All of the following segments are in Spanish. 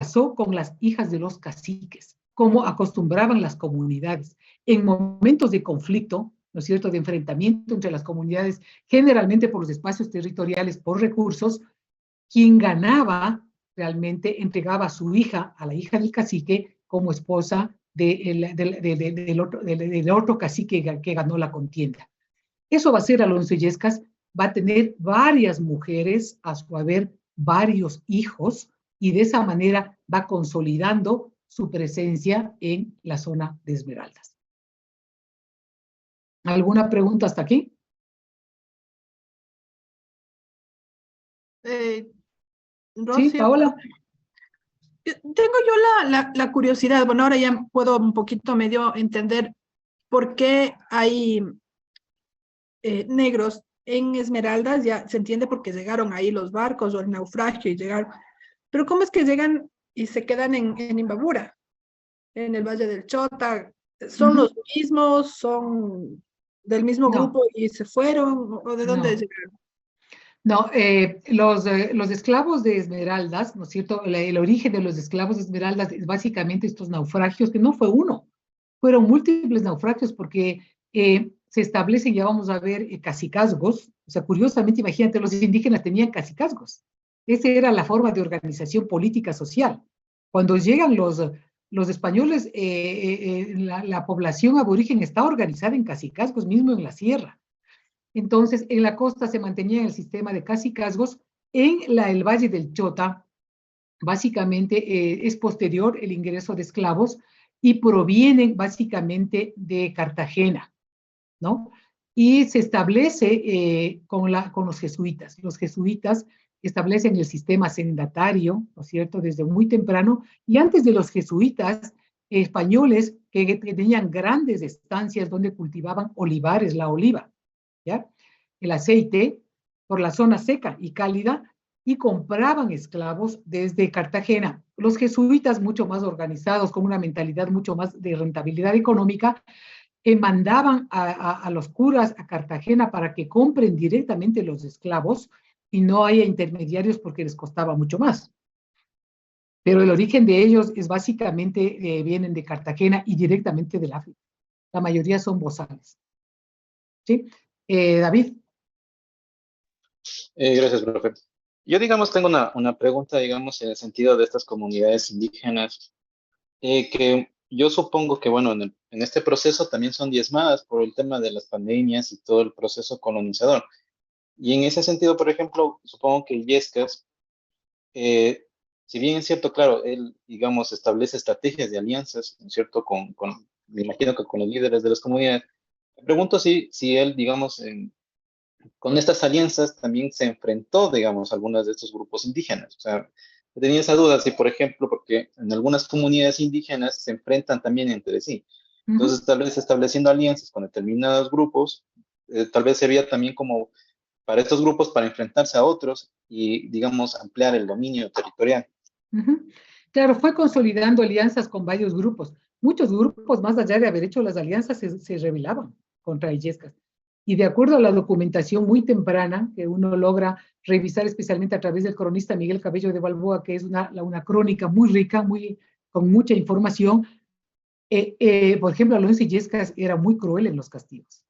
casó con las hijas de los caciques, como acostumbraban las comunidades. En momentos de conflicto, ¿no es cierto?, de enfrentamiento entre las comunidades, generalmente por los espacios territoriales, por recursos, quien ganaba realmente entregaba a su hija, a la hija del cacique, como esposa del otro cacique que ganó la contienda. Eso va a ser Alonso Illescas, va a tener varias mujeres, a su haber varios hijos, y de esa manera va consolidando su presencia en la zona de Esmeraldas. ¿Alguna pregunta hasta aquí? Rocío, Sí, Paola. tengo yo la curiosidad, bueno, ahora ya puedo un poquito medio entender por qué hay negros en Esmeraldas, ya se entiende porque llegaron ahí los barcos o el naufragio y llegaron, pero ¿cómo es que llegan y se quedan en Imbabura, en el Valle del Chota? ¿Son los mismos? ¿Son del mismo grupo y se fueron? ¿O de dónde llegaron? No, los esclavos de Esmeraldas, ¿no es cierto? El origen de los esclavos de Esmeraldas es básicamente estos naufragios, que no fue uno, fueron múltiples naufragios porque se establecen, ya vamos a ver, cacicazgos. O sea, curiosamente, imagínate, los indígenas tenían cacicazgos. Esa era la forma de organización política social. Cuando llegan los españoles, la población aborigen está organizada en cacicazgos, mismo en la sierra. Entonces, en la costa se mantenía el sistema de cacicazgos. El Valle del Chota, básicamente, es posterior el ingreso de esclavos y provienen básicamente de Cartagena, ¿no? Y se establece con los jesuitas. Los jesuitas establecen el sistema sendatario, ¿no es cierto?, desde muy temprano, y antes de los jesuitas, españoles que tenían grandes estancias donde cultivaban olivares, la oliva, ¿ya? El aceite por la zona seca y cálida, y compraban esclavos desde Cartagena. Los jesuitas, mucho más organizados, con una mentalidad mucho más de rentabilidad económica, mandaban a los curas a Cartagena para que compren directamente los esclavos y no haya intermediarios porque les costaba mucho más. Pero el origen de ellos es básicamente, vienen de Cartagena y directamente del África. La mayoría son bozales. ¿Sí? David. Gracias, profe. Yo, digamos, tengo una pregunta, digamos, en el sentido de estas comunidades indígenas, que yo supongo que, bueno, en este proceso también son diezmadas por el tema de las pandemias y todo el proceso colonizador. Y en ese sentido, por ejemplo, supongo que Illescas, si bien es cierto, claro, él, digamos, establece estrategias de alianzas, ¿no es cierto?, me imagino que con los líderes de las comunidades. Me pregunto si él, digamos, con estas alianzas también se enfrentó, digamos, a algunos de estos grupos indígenas. O sea, tenía esa duda, si por ejemplo, porque en algunas comunidades indígenas se enfrentan también entre sí. Entonces, tal vez estableciendo alianzas con determinados grupos, tal vez sería también como para estos grupos para enfrentarse a otros y, digamos, ampliar el dominio territorial. Claro, fue consolidando alianzas con varios grupos. Muchos grupos, más allá de haber hecho las alianzas, se rebelaban contra Illescas. Y de acuerdo a la documentación muy temprana que uno logra revisar, especialmente a través del cronista Miguel Cabello de Balboa, que es una crónica muy rica, con mucha información, por ejemplo, Alonso Illescas era muy cruel en los castigos.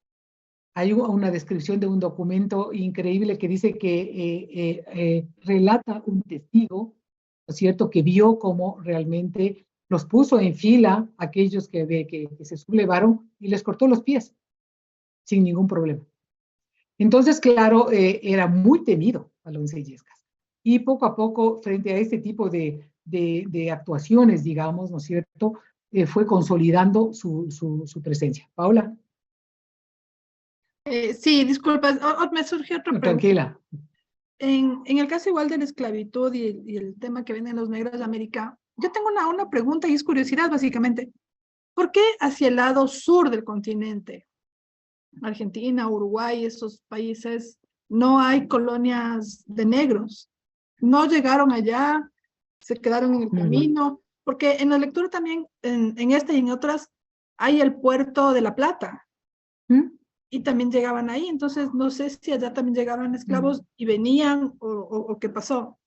Hay una descripción de un documento increíble que dice que relata un testigo, ¿no es cierto?, que vio cómo realmente los puso en fila aquellos que se sublevaron y les cortó los pies sin ningún problema. Entonces, claro, era muy temido Alonso Illescas. Y poco a poco, frente a este tipo de actuaciones, digamos, ¿no es cierto?, fue consolidando su presencia. Paola. Sí, disculpas, me surgió otra pregunta. Tranquila. En el caso igual de la esclavitud y el tema que venden los negros de América, yo tengo una pregunta y es curiosidad básicamente. ¿Por qué hacia el lado sur del continente, Argentina, Uruguay, esos países, no hay colonias de negros? ¿No llegaron allá? ¿Se quedaron en el camino? Porque en la lectura también, en esta y en otras, hay el puerto de La Plata. Y también llegaban ahí, entonces no sé si allá también llegaban esclavos y venían o qué pasó.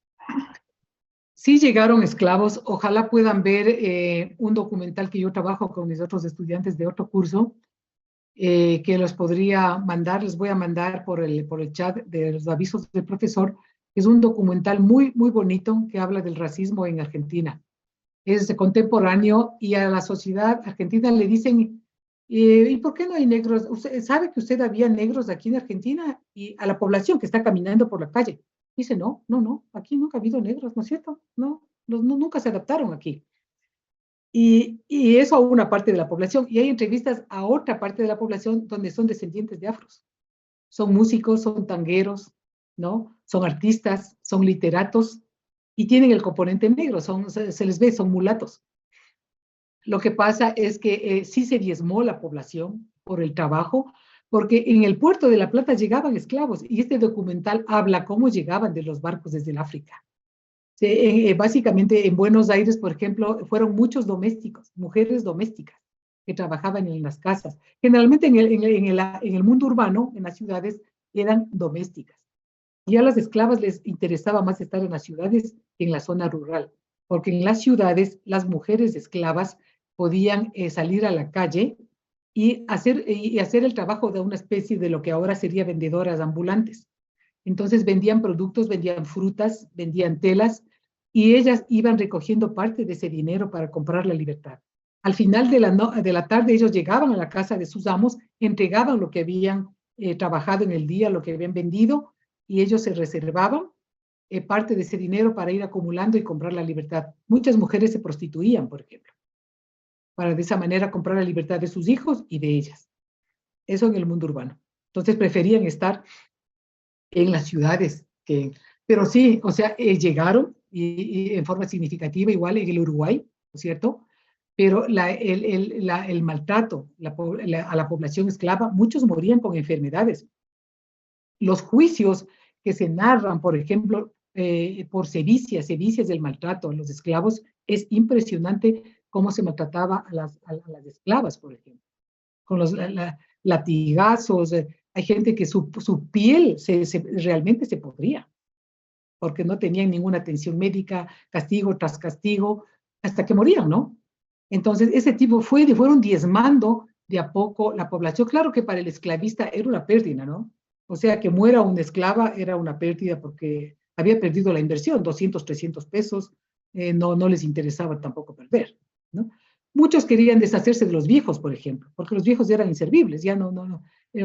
Sí llegaron esclavos. Ojalá puedan ver un documental que yo trabajo con mis otros estudiantes de otro curso, que los podría mandar, les voy a mandar por el chat de los avisos del profesor. Es un documental muy, muy bonito que habla del racismo en Argentina. Es contemporáneo y a la sociedad argentina le dicen, ¿y por qué no hay negros? ¿Usted sabe que usted había negros aquí en Argentina? Y a la población que está caminando por la calle. Dice, no, no, no, aquí nunca ha habido negros, ¿no es cierto? No, nunca se adaptaron aquí. Y eso a una parte de la población. Y hay entrevistas a otra parte de la población donde son descendientes de afros. Son músicos, son tangueros, ¿no? Son artistas, son literatos y tienen el componente negro, se les ve, son mulatos. Lo que pasa es que sí se diezmó la población por el trabajo, porque en el puerto de La Plata llegaban esclavos y este documental habla cómo llegaban de los barcos desde el África. Básicamente en Buenos Aires, por ejemplo, fueron muchos domésticos, mujeres domésticas que trabajaban en las casas. Generalmente en el mundo urbano, en las ciudades, eran domésticas. Y a las esclavas les interesaba más estar en las ciudades que en la zona rural, porque en las ciudades las mujeres esclavas podían salir a la calle y hacer el trabajo de una especie de lo que ahora sería vendedoras ambulantes. Entonces vendían productos, vendían frutas, vendían telas, y ellas iban recogiendo parte de ese dinero para comprar la libertad. Al final de la tarde ellos llegaban a la casa de sus amos, entregaban lo que habían trabajado en el día, lo que habían vendido, y ellos se reservaban parte de ese dinero para ir acumulando y comprar la libertad. Muchas mujeres se prostituían, por ejemplo, para de esa manera comprar la libertad de sus hijos y de ellas. Eso en el mundo urbano. Entonces preferían estar en las ciudades. Pero sí, o sea, llegaron y en forma significativa, igual en el Uruguay, ¿no es cierto? Pero el maltrato a la población esclava, muchos morían con enfermedades. Los juicios que se narran, por ejemplo, por sedicias del maltrato a los esclavos, es impresionante cómo se maltrataba a las esclavas, por ejemplo, con los latigazos. Hay gente que su piel realmente se podría, porque no tenían ninguna atención médica, castigo tras castigo, hasta que morían, ¿no? Entonces, ese tipo fueron diezmando de a poco la población. Claro que para el esclavista era una pérdida, ¿no? O sea, que muera una esclava era una pérdida porque había perdido la inversión, 200, 300 pesos, no les interesaba tampoco perder, ¿no? Muchos querían deshacerse de los viejos, por ejemplo, porque los viejos eran inservibles, ya no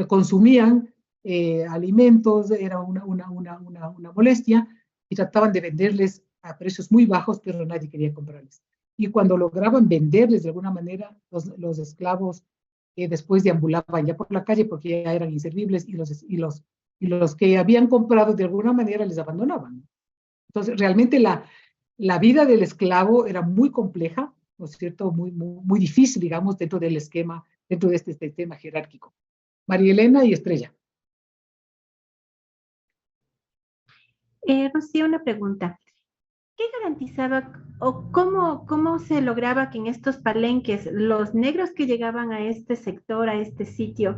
consumían alimentos, era una molestia, y trataban de venderles a precios muy bajos, pero nadie quería comprarles. Y cuando lograban venderles de alguna manera, los esclavos después deambulaban ya por la calle porque ya eran inservibles, y los que habían comprado de alguna manera les abandonaban. Entonces, realmente la vida del esclavo era muy compleja, ¿no es cierto? Muy difícil, digamos, dentro del esquema, dentro de este sistema jerárquico. María Elena y Estrella. Rocío, una pregunta. ¿Qué garantizaba o cómo se lograba que en estos palenques los negros que llegaban a este sector, a este sitio,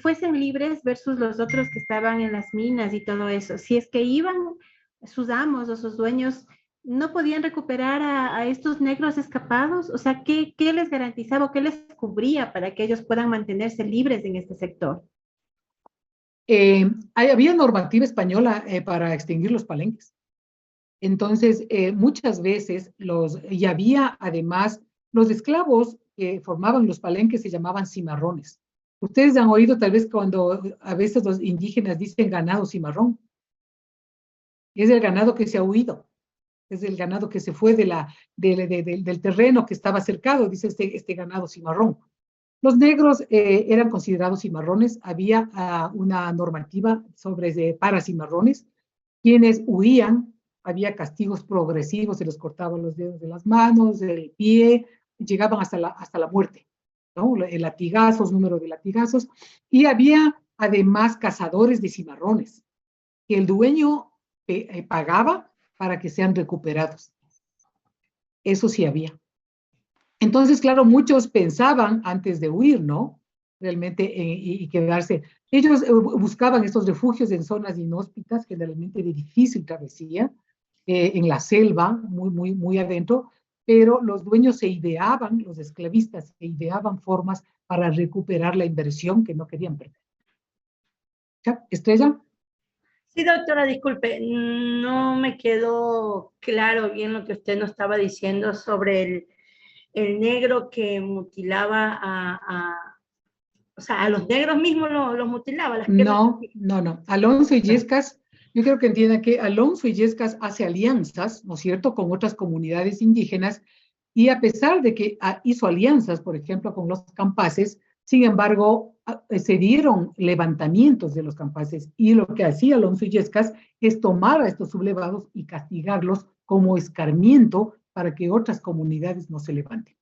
fuesen libres versus los otros que estaban en las minas y todo eso? Si es que iban sus amos o sus dueños, ¿no podían recuperar a estos negros escapados? O sea, ¿qué les garantizaba o qué les cubría para que ellos puedan mantenerse libres en este sector? Había normativa española para extinguir los palenques. Entonces, muchas veces y había además los esclavos que formaban los palenques se llamaban cimarrones. Ustedes han oído tal vez cuando a veces los indígenas dicen ganado cimarrón. Es el ganado que se ha huido. Es el ganado que se fue del terreno que estaba cercado, dice este ganado cimarrón. Los negros eran considerados cimarrones. Había una normativa para cimarrones. Quienes huían, había castigos progresivos, se les cortaban los dedos de las manos, del pie, llegaban hasta la muerte, ¿no? Latigazos, número de latigazos. Y había además cazadores de cimarrones, que el dueño pagaba para que sean recuperados. Eso sí había. Entonces, claro, muchos pensaban antes de huir, ¿no? Realmente, y quedarse. Ellos buscaban estos refugios en zonas inhóspitas, generalmente de difícil travesía, en la selva, muy adentro, pero los dueños se ideaban, los esclavistas se ideaban formas para recuperar la inversión que no querían perder. ¿Ya? ¿Estrella? Sí, doctora, disculpe, no me quedó claro bien lo que usted nos estaba diciendo sobre el negro que mutilaba o sea, a los negros mismos los mutilaba. No. Alonso Illescas, yo creo que entienda que Alonso Illescas hace alianzas, ¿no es cierto?, con otras comunidades indígenas, y a pesar de que hizo alianzas, por ejemplo, con los campaces, sin embargo, se dieron levantamientos de los campaces, y lo que hacía Alonso Illescas es tomar a estos sublevados y castigarlos como escarmiento para que otras comunidades no se levanten.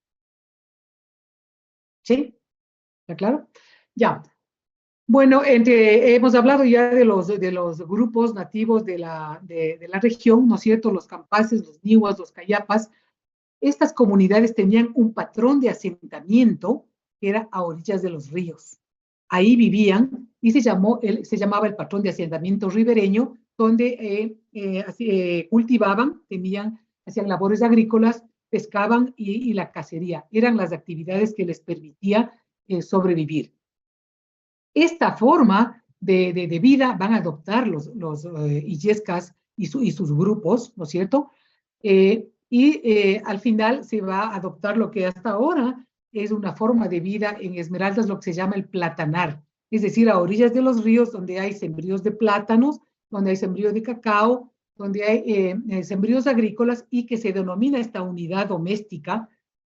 ¿Sí? ¿Está claro? Ya. Bueno, hemos hablado ya de los grupos nativos de la región, ¿no es cierto? Los campaces, los nihuas, los cayapas. Estas comunidades tenían un patrón de asentamiento que era a orillas de los ríos. Ahí vivían y se llamaba el patrón de asentamiento ribereño, donde cultivaban, hacían labores agrícolas, pescaban y la cacería. Eran las actividades que les permitía sobrevivir. Esta forma de vida van a adoptar los Illescas y sus grupos, ¿no es cierto? Al final se va a adoptar lo que hasta ahora es una forma de vida en Esmeraldas, lo que se llama el platanar, es decir, a orillas de los ríos donde hay sembríos de plátanos, donde hay sembríos de cacao, donde hay sembríos agrícolas y que se denomina esta unidad doméstica,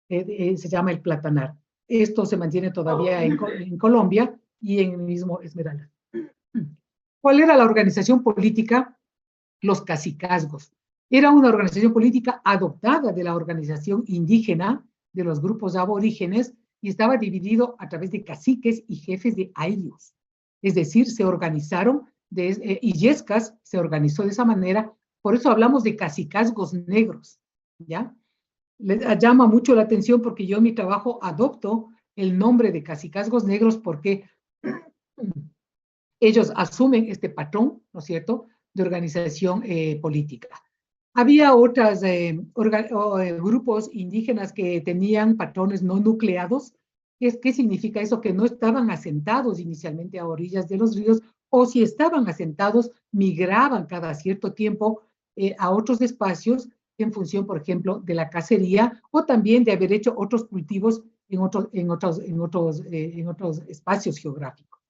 se llama el platanar. Esto se mantiene todavía en Colombia y en el mismo Esmeraldas. ¿Cuál era la organización política? Los cacicazgos. Era una organización política adoptada de la organización indígena de los grupos aborígenes y estaba dividido a través de caciques y jefes de ayllus. Es decir, se organizaron, Illescas se organizó de esa manera, por eso hablamos de cacicazgos negros, ¿ya? Les llama mucho la atención porque yo en mi trabajo adopto el nombre de cacicazgos negros porque ellos asumen este patrón, ¿no es cierto?, de organización política. Había otros grupos indígenas que tenían patrones no nucleados. ¿Qué significa eso? Que no estaban asentados inicialmente a orillas de los ríos, o si estaban asentados, migraban cada cierto tiempo a otros espacios en función, por ejemplo, de la cacería o también de haber hecho otros cultivos en otros espacios geográficos.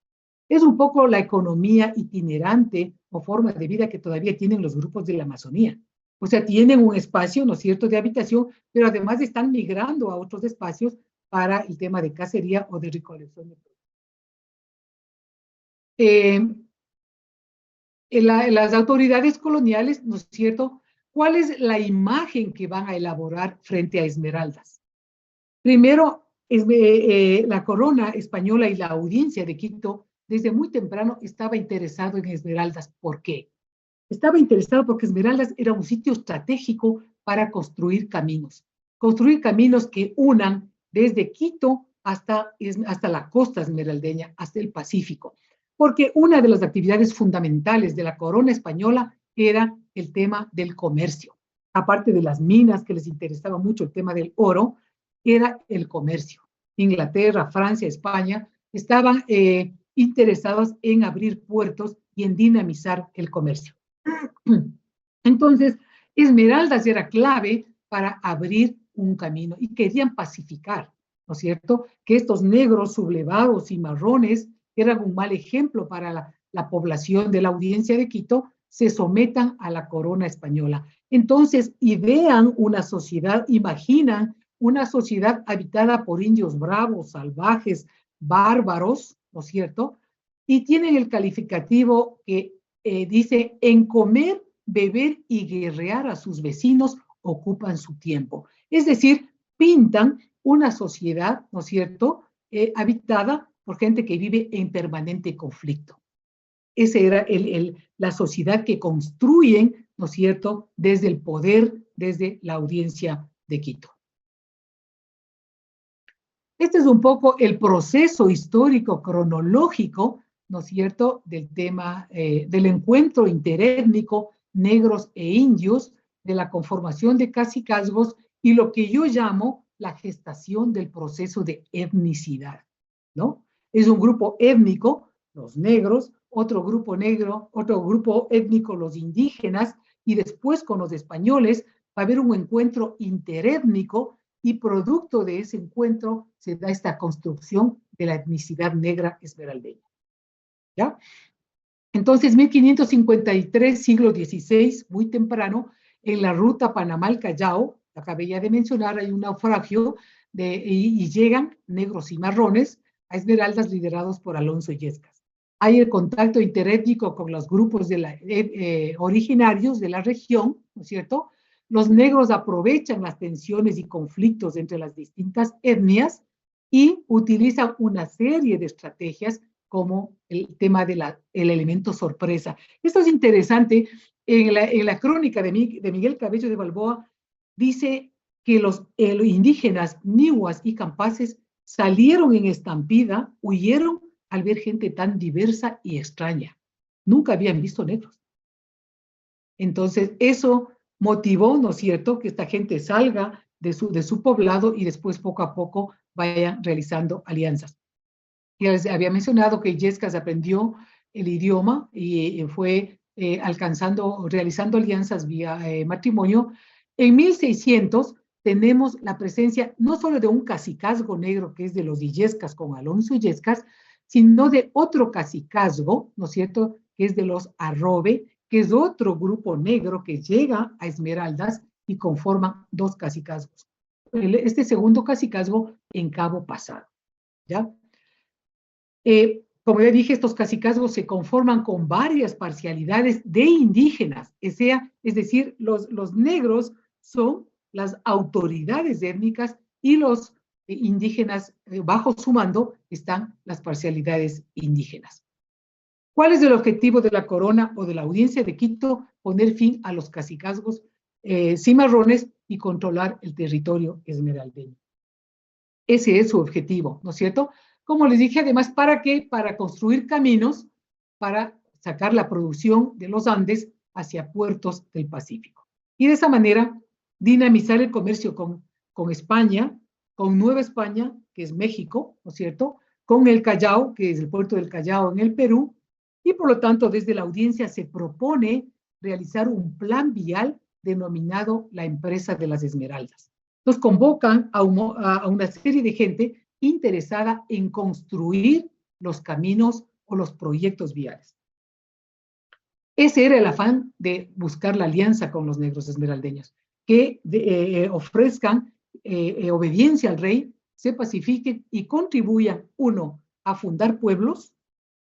Es un poco la economía itinerante o forma de vida que todavía tienen los grupos de la Amazonía. O sea, tienen un espacio, ¿no es cierto?, de habitación, pero además están migrando a otros espacios para el tema de cacería o de recolección de productos. Las autoridades coloniales, ¿no es cierto?, ¿cuál es la imagen que van a elaborar frente a Esmeraldas? Primero, la corona española y la audiencia de Quito, desde muy temprano, estaba interesado en Esmeraldas. ¿Por qué? Estaba interesado porque Esmeraldas era un sitio estratégico para construir caminos que unan desde Quito hasta la costa esmeraldeña, hasta el Pacífico. Porque una de las actividades fundamentales de la corona española era el tema del comercio. Aparte de las minas, que les interesaba mucho el tema del oro, era el comercio. Inglaterra, Francia, España estaban interesados en abrir puertos y en dinamizar el comercio. Entonces, Esmeraldas era clave para abrir un camino y querían pacificar, ¿no es cierto?, que estos negros sublevados y marrones, que eran un mal ejemplo para la población de la audiencia de Quito, se sometan a la corona española. Entonces, imaginan una sociedad habitada por indios bravos, salvajes, bárbaros, ¿no es cierto?, y tienen el calificativo que dice: en comer, beber y guerrear a sus vecinos ocupan su tiempo. Es decir, pintan una sociedad, ¿no es cierto?, habitada por gente que vive en permanente conflicto. Esa era la sociedad que construyen, ¿no es cierto?, desde el poder, desde la audiencia de Quito. Este es un poco el proceso histórico cronológico, ¿no es cierto?, del tema del encuentro interétnico negros e indios de la conformación de cacicazgos y lo que yo llamo la gestación del proceso de etnicidad, ¿no? Es un grupo étnico, los negros, otro grupo negro, otro grupo étnico, los indígenas, y después con los españoles va a haber un encuentro interétnico y producto de ese encuentro se da esta construcción de la etnicidad negra esmeraldeña. ¿Ya? Entonces, 1553, siglo XVI, muy temprano, en la ruta Panamá-Callao, acabé ya de mencionar, hay un naufragio y llegan negros y marrones a Esmeraldas liderados por Alonso Illescas. Hay el contacto interétnico con los grupos originarios de la región, ¿no es cierto? Los negros aprovechan las tensiones y conflictos entre las distintas etnias y utilizan una serie de estrategias como el tema del elemento sorpresa. Esto es interesante. En la crónica de Miguel Cabello de Balboa dice que los indígenas, nihuas y campaces salieron en estampida, huyeron al ver gente tan diversa y extraña. Nunca habían visto negros. Entonces, eso motivó, ¿no es cierto?, que esta gente salga de su poblado y después poco a poco vayan realizando alianzas. Ya les había mencionado que Illescas aprendió el idioma y fue realizando alianzas vía matrimonio. En 1600 tenemos la presencia no solo de un cacicazgo negro que es de los Illescas con Alonso Illescas, sino de otro cacicazgo, ¿no es cierto?, que es de los Arrobe, que es otro grupo negro que llega a Esmeraldas y conforman dos cacicazgos. Este segundo cacicazgo en Cabo Pasado, ¿ya? Como ya dije, estos cacicazgos se conforman con varias parcialidades de indígenas, es decir, los negros son las autoridades étnicas y los indígenas, bajo su mando, están las parcialidades indígenas. ¿Cuál es el objetivo de la corona o de la audiencia de Quito? Poner fin a los cacicazgos cimarrones y controlar el territorio esmeraldeño. Ese es su objetivo, ¿no es cierto? Como les dije, además, ¿para qué? Para construir caminos, para sacar la producción de los Andes hacia puertos del Pacífico. Y de esa manera, dinamizar el comercio con España, con Nueva España, que es México, ¿no es cierto?, con el Callao, que es el puerto del Callao en el Perú, y por lo tanto, desde la audiencia se propone realizar un plan vial denominado la Empresa de las Esmeraldas. Nos convocan a una serie de gente interesada en construir los caminos o los proyectos viales. Ese era el afán de buscar la alianza con los negros esmeraldeños, que ofrezcan obediencia al rey, se pacifiquen y contribuyan, uno, a fundar pueblos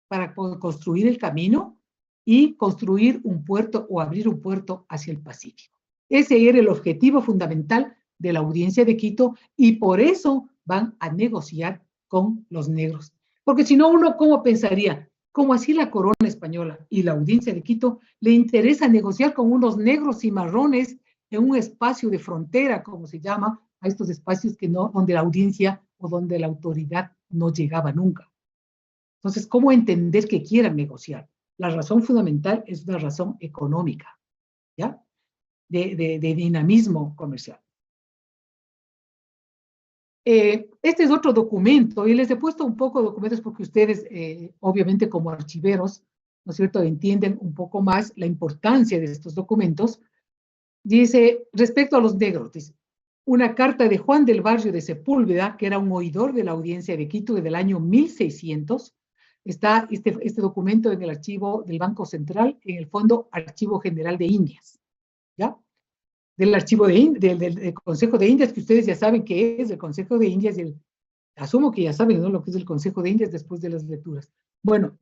para construir el camino y construir un puerto o abrir un puerto hacia el Pacífico. Ese era el objetivo fundamental de la audiencia de Quito y por eso van a negociar con los negros. Porque si no, uno, ¿cómo pensaría? Como así la corona española y la audiencia de Quito le interesa negociar con unos negros y marrones en un espacio de frontera, como se llama, a estos espacios que no, donde la audiencia o donde la autoridad no llegaba nunca. Entonces, ¿cómo entender que quieran negociar? La razón fundamental es una razón económica, ¿ya? De dinamismo comercial. Este es otro documento, y les he puesto un poco de documentos porque ustedes, obviamente como archiveros, ¿no es cierto?, entienden un poco más la importancia de estos documentos. Dice, respecto a los negros, dice, una carta de Juan del Barrio de Sepúlveda, que era un oidor de la audiencia de Quito desde el año 1600, está este documento en el archivo del Banco Central, en el Fondo Archivo General de Indias, ¿ya? Del archivo del Consejo de Indias, que ustedes ya saben qué es el Consejo de Indias, asumo que ya saben, ¿no?, lo que es el Consejo de Indias después de las lecturas. Bueno,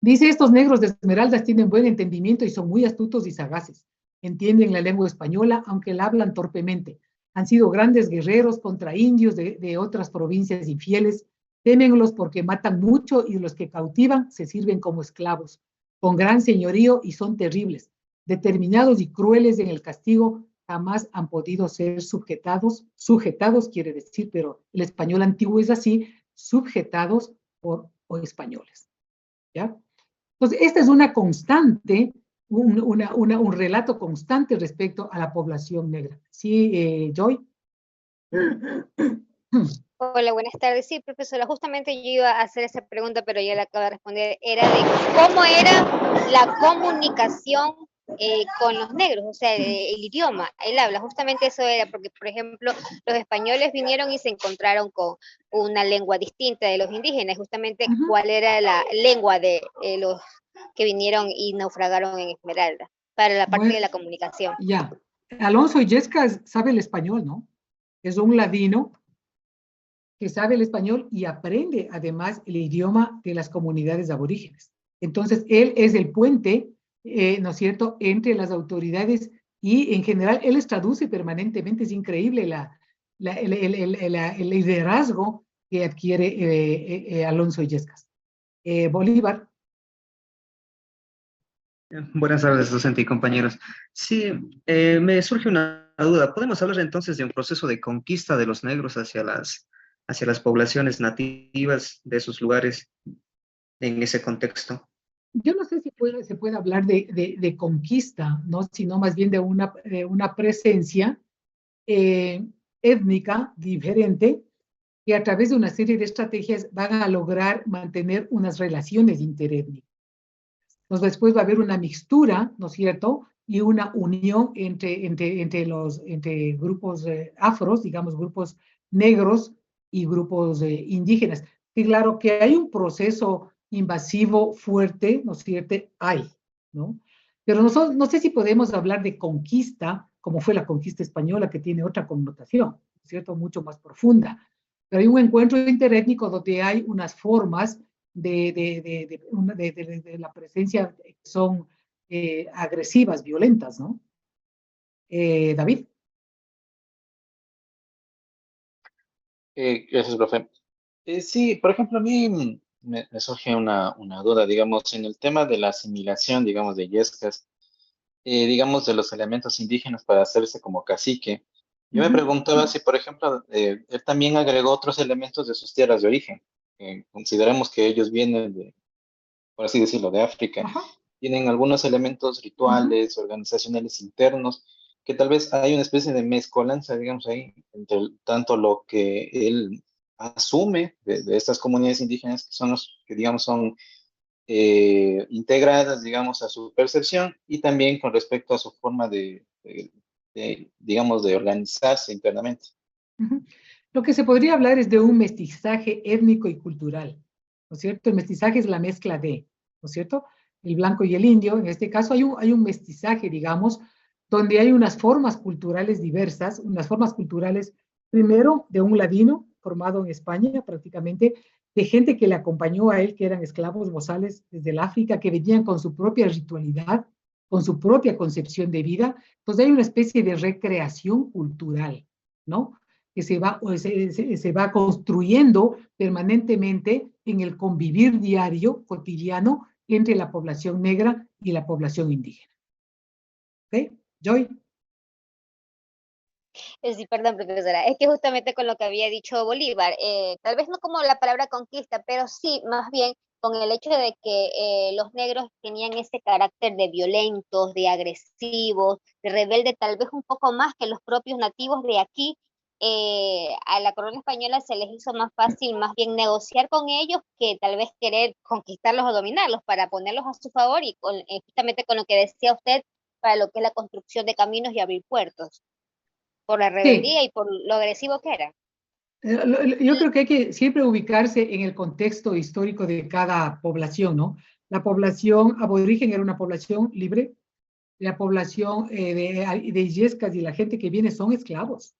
dice, estos negros de Esmeraldas tienen buen entendimiento y son muy astutos y sagaces. Entienden la lengua española, aunque la hablan torpemente. Han sido grandes guerreros contra indios de otras provincias infieles. Témenlos porque matan mucho y los que cautivan se sirven como esclavos, con gran señorío y son terribles. Determinados y crueles en el castigo, jamás han podido ser sujetados quiere decir, pero el español antiguo es así, subjetados por españoles, ¿ya? Entonces, esta es una constante un relato constante respecto a la población negra. ¿Sí, Joy? Hola, buenas tardes. Sí, profesora, justamente yo iba a hacer esa pregunta, pero ya la acabo de responder. Era de cómo era la comunicación con los negros, o sea, el idioma, el habla. Justamente eso era, porque, por ejemplo, los españoles vinieron y se encontraron con una lengua distinta de los indígenas. Justamente, ¿cuál era la lengua de los que vinieron y naufragaron en Esmeralda? Para la parte de la comunicación. Ya. Alonso Illescas sabe el español, ¿no? Es un ladino que sabe el español y aprende además el idioma de las comunidades aborígenes. Entonces, él es el puente, ¿no es cierto?, entre las autoridades y en general él les traduce permanentemente. Es increíble el liderazgo que adquiere Alonso Illescas. Bolívar. Buenas tardes, docente y compañeros. Sí, me surge una duda. ¿Podemos hablar entonces de un proceso de conquista de los negros hacia las poblaciones nativas de esos lugares en ese contexto? Yo no sé si se puede hablar de conquista, ¿no? Sino más bien de una presencia étnica diferente que a través de una serie de estrategias van a lograr mantener unas relaciones interétnicas. Entonces después va a haber una mixtura, ¿no es cierto?, y una unión entre grupos afros, digamos, grupos negros y grupos indígenas. Y claro que hay un proceso invasivo fuerte, ¿no es cierto?, hay, ¿no? Pero no sé si podemos hablar de conquista, como fue la conquista española, que tiene otra connotación, ¿no es cierto?, mucho más profunda. Pero hay un encuentro interétnico donde hay unas formas de la presencia que son agresivas, violentas, ¿no? David. Gracias, profe. Sí, por ejemplo, a mí me surge una duda, digamos, en el tema de la asimilación, digamos, de Illescas, digamos, de los elementos indígenas para hacerse como cacique. Yo me preguntaba si, por ejemplo, él también agregó otros elementos de sus tierras de origen. Consideramos que ellos vienen de, por así decirlo, de África. Tienen algunos elementos rituales, organizacionales internos, que tal vez hay una especie de mezcolanza, digamos, ahí, entre tanto lo que él asume de estas comunidades indígenas, que son los que, digamos, son integradas, digamos, a su percepción y también con respecto a su forma digamos, de organizarse internamente. Lo que se podría hablar es de un mestizaje étnico y cultural, ¿no es cierto? El mestizaje es la mezcla de, ¿no es cierto?, el blanco y el indio. En este caso hay un mestizaje, digamos, donde hay unas formas culturales diversas, unas formas culturales, primero, de un ladino formado en España, prácticamente, de gente que le acompañó a él, que eran esclavos bozales desde el África, que venían con su propia ritualidad, con su propia concepción de vida. Entonces hay una especie de recreación cultural, ¿no?, que se va construyendo permanentemente en el convivir diario, cotidiano, entre la población negra y la población indígena. ¿Ok? Joy. Sí, perdón, profesora, es que justamente con lo que había dicho Bolívar, tal vez no como la palabra conquista, pero sí, más bien con el hecho de que los negros tenían ese carácter de violentos, de agresivos, de rebelde, tal vez un poco más que los propios nativos de aquí. A la corona española se les hizo más fácil más bien negociar con ellos que tal vez querer conquistarlos o dominarlos para ponerlos a su favor y justamente con lo que decía usted, para lo que es la construcción de caminos y abrir puertos, por la rebeldía y por lo agresivo que era. Yo creo que hay que siempre ubicarse en el contexto histórico de cada población, ¿no? La población aborigen era una población libre, la población de Illescas y la gente que viene son esclavos.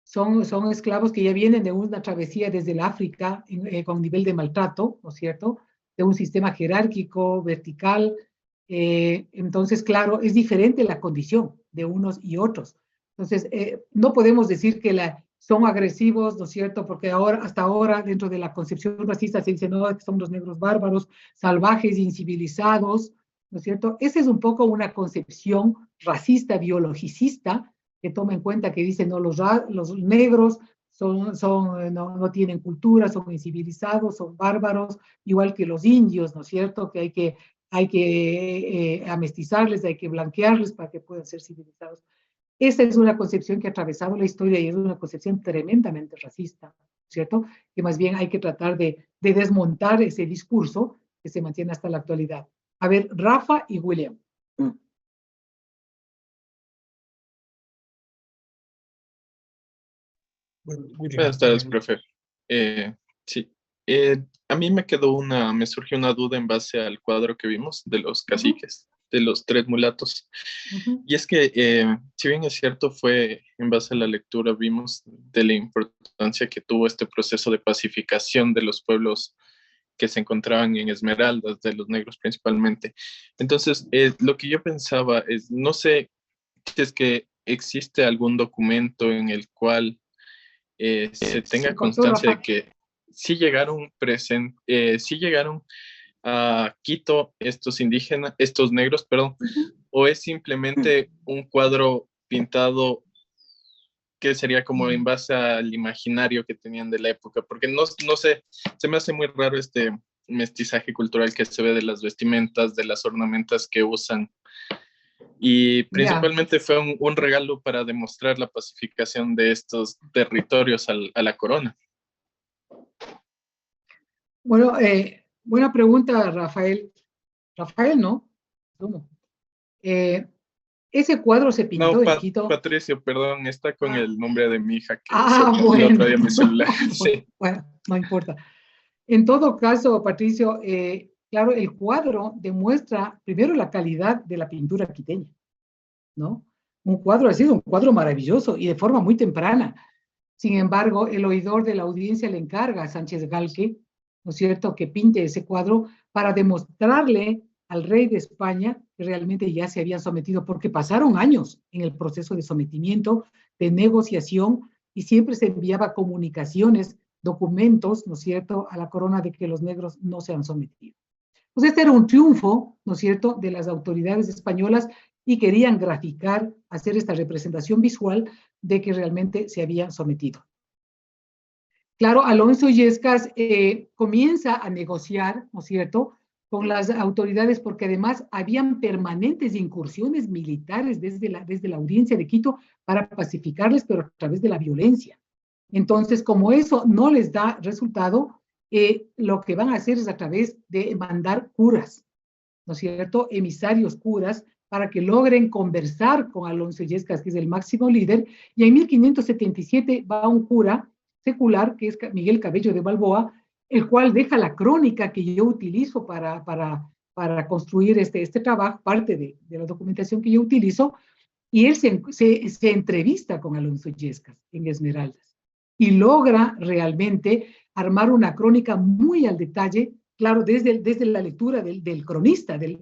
Son esclavos que ya vienen de una travesía desde el África con nivel de maltrato, ¿no es cierto?, de un sistema jerárquico, vertical. Entonces, claro, es diferente la condición de unos y otros. Entonces, no podemos decir que son agresivos, ¿no es cierto?, porque hasta ahora, dentro de la concepción racista, se dice, no, que son los negros bárbaros, salvajes, incivilizados, ¿no es cierto? Esa es un poco una concepción racista, biologicista, que toma en cuenta que dicen, no, los negros no tienen cultura, son incivilizados, son bárbaros, igual que los indios, ¿no es cierto?, que hay que hay que amestizarles, hay que blanquearles para que puedan ser civilizados. Esa es una concepción que ha atravesado la historia y es una concepción tremendamente racista, ¿cierto? Que más bien hay que tratar de desmontar ese discurso que se mantiene hasta la actualidad. A ver, Rafa y William. Buenas tardes, profe. Sí, a mí me surgió una duda en base al cuadro que vimos de los caciques, de los 3 mulatos. Y es que, si bien es cierto, fue en base a la lectura, vimos de la importancia que tuvo este proceso de pacificación de los pueblos que se encontraban en Esmeraldas, de los negros principalmente. Entonces, lo que yo pensaba es, no sé si es que existe algún documento en el cual se tenga constancia de que sí llegaron a Quito estos indígenas, estos negros, perdón, o es simplemente un cuadro pintado que sería como en base al imaginario que tenían de la época, porque no sé, se me hace muy raro este mestizaje cultural que se ve de las vestimentas, de las ornamentas que usan. Y principalmente fue un regalo para demostrar la pacificación de estos territorios a la corona. Bueno, buena pregunta, Rafael. Rafael, ¿no? ¿Cómo? Ese cuadro se pintó en Quito. Patricio, perdón, está con el nombre de mi hija que bueno. el otro día mi celular. Sí. Bueno, no importa. En todo caso, Patricio, claro, el cuadro demuestra primero la calidad de la pintura quiteña, ¿no? Un cuadro ha sido un cuadro maravilloso y de forma muy temprana. Sin embargo, el oidor de la audiencia le encarga a Sánchez Galque, ¿no es cierto?, que pinte ese cuadro para demostrarle al rey de España que realmente ya se habían sometido, porque pasaron años en el proceso de sometimiento, de negociación, y siempre se enviaba comunicaciones, documentos, ¿no es cierto?, a la corona de que los negros no se han sometido. Pues este era un triunfo, ¿no es cierto?, de las autoridades españolas y querían graficar, hacer esta representación visual de que realmente se habían sometido. Claro, Alonso Illescas comienza a negociar, ¿no es cierto?, con las autoridades, porque además habían permanentes incursiones militares desde la audiencia de Quito para pacificarles, pero a través de la violencia. Entonces, como eso no les da resultado, lo que van a hacer es a través de mandar curas, ¿no es cierto?, emisarios curas, para que logren conversar con Alonso Illescas, que es el máximo líder, y en 1577 va un cura secular, que es Miguel Cabello de Balboa, el cual deja la crónica que yo utilizo para construir este trabajo, parte de la documentación que yo utilizo, y él se entrevista con Alonso Illescas en Esmeraldas, y logra realmente armar una crónica muy al detalle, claro, desde la lectura del cronista, de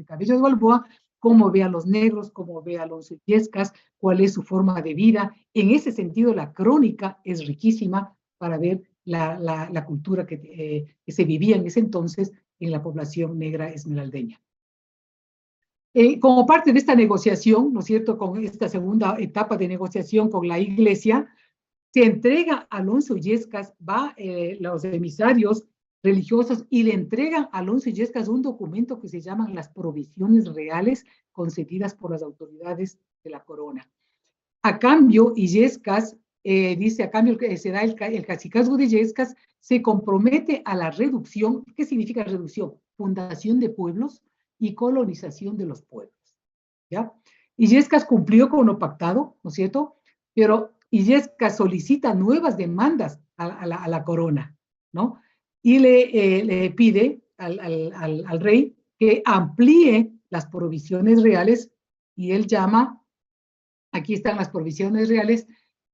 Cabello de Balboa, cómo ve a los negros, cómo ve a Alonso Illescas, cuál es su forma de vida. En ese sentido, la crónica es riquísima para ver la cultura que se vivía en ese entonces en la población negra esmeraldeña. Como parte de esta negociación, ¿no es cierto?, con esta segunda etapa de negociación con la iglesia, se entrega a Alonso Illescas, los emisarios religiosos, y le entregan a Alonso Illescas un documento que se llaman las provisiones reales concedidas por las autoridades de la corona. A cambio, Illescas dice, a cambio que se da el cacicazgo de Illescas, se compromete a la reducción. ¿Qué significa reducción? Fundación de pueblos y colonización de los pueblos, ¿ya? Illescas cumplió con lo pactado, ¿no es cierto?, pero Illescas solicita nuevas demandas a la corona, ¿no?, y le pide al rey que amplíe las provisiones reales, y él llama, aquí están las provisiones reales,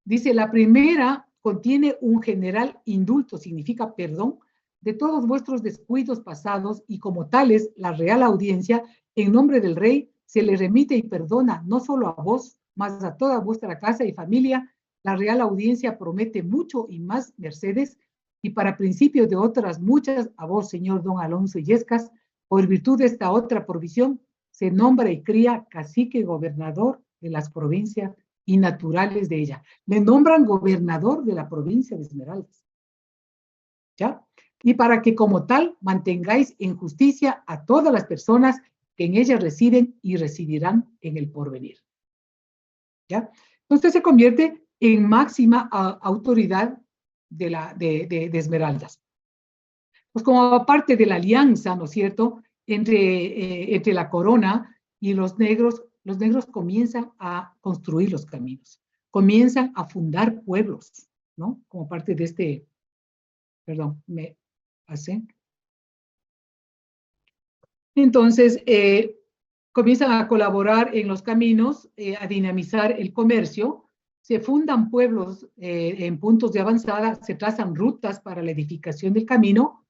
dice, la primera contiene un general indulto, significa perdón, de todos vuestros descuidos pasados, y como tales, la Real Audiencia, en nombre del rey, se le remite y perdona, no solo a vos, mas a toda vuestra casa y familia. La Real Audiencia promete mucho y más mercedes, y para principio de otras muchas, a vos, señor don Alonso Illescas, por virtud de esta otra provisión, se nombra y cría cacique gobernador de las provincias y naturales de ella. Le nombran gobernador de la provincia de Esmeraldas, ¿ya? y para que como tal mantengáis en justicia a todas las personas que en ella residen y residirán en el porvenir. ¿Ya? Entonces se convierte en máxima autoridad de Esmeraldas. Pues como parte de la alianza, ¿no es cierto?, entre la corona y los negros comienzan a construir los caminos, comienzan a fundar pueblos, ¿no? Como parte de este, perdón, me pasé. Entonces, comienzan a colaborar en los caminos, a dinamizar el comercio, se fundan pueblos en puntos de avanzada, se trazan rutas para la edificación del camino,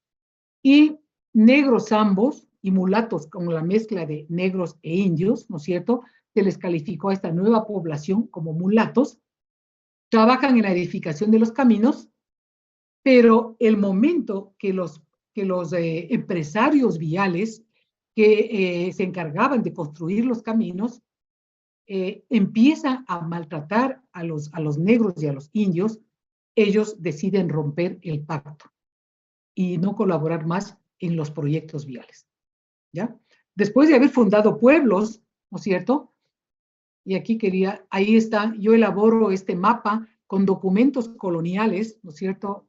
y negros ambos, y mulatos como la mezcla de negros e indios, ¿no es cierto?, se les calificó a esta nueva población como mulatos, trabajan en la edificación de los caminos, pero el momento que los empresarios viales que se encargaban de construir los caminos empiezan a maltratar a los negros y a los indios, ellos deciden romper el pacto y no colaborar más en los proyectos viales, ¿ya? Después de haber fundado pueblos, ¿no es cierto? Y aquí ahí está, yo elaboro este mapa con documentos coloniales, ¿no es cierto?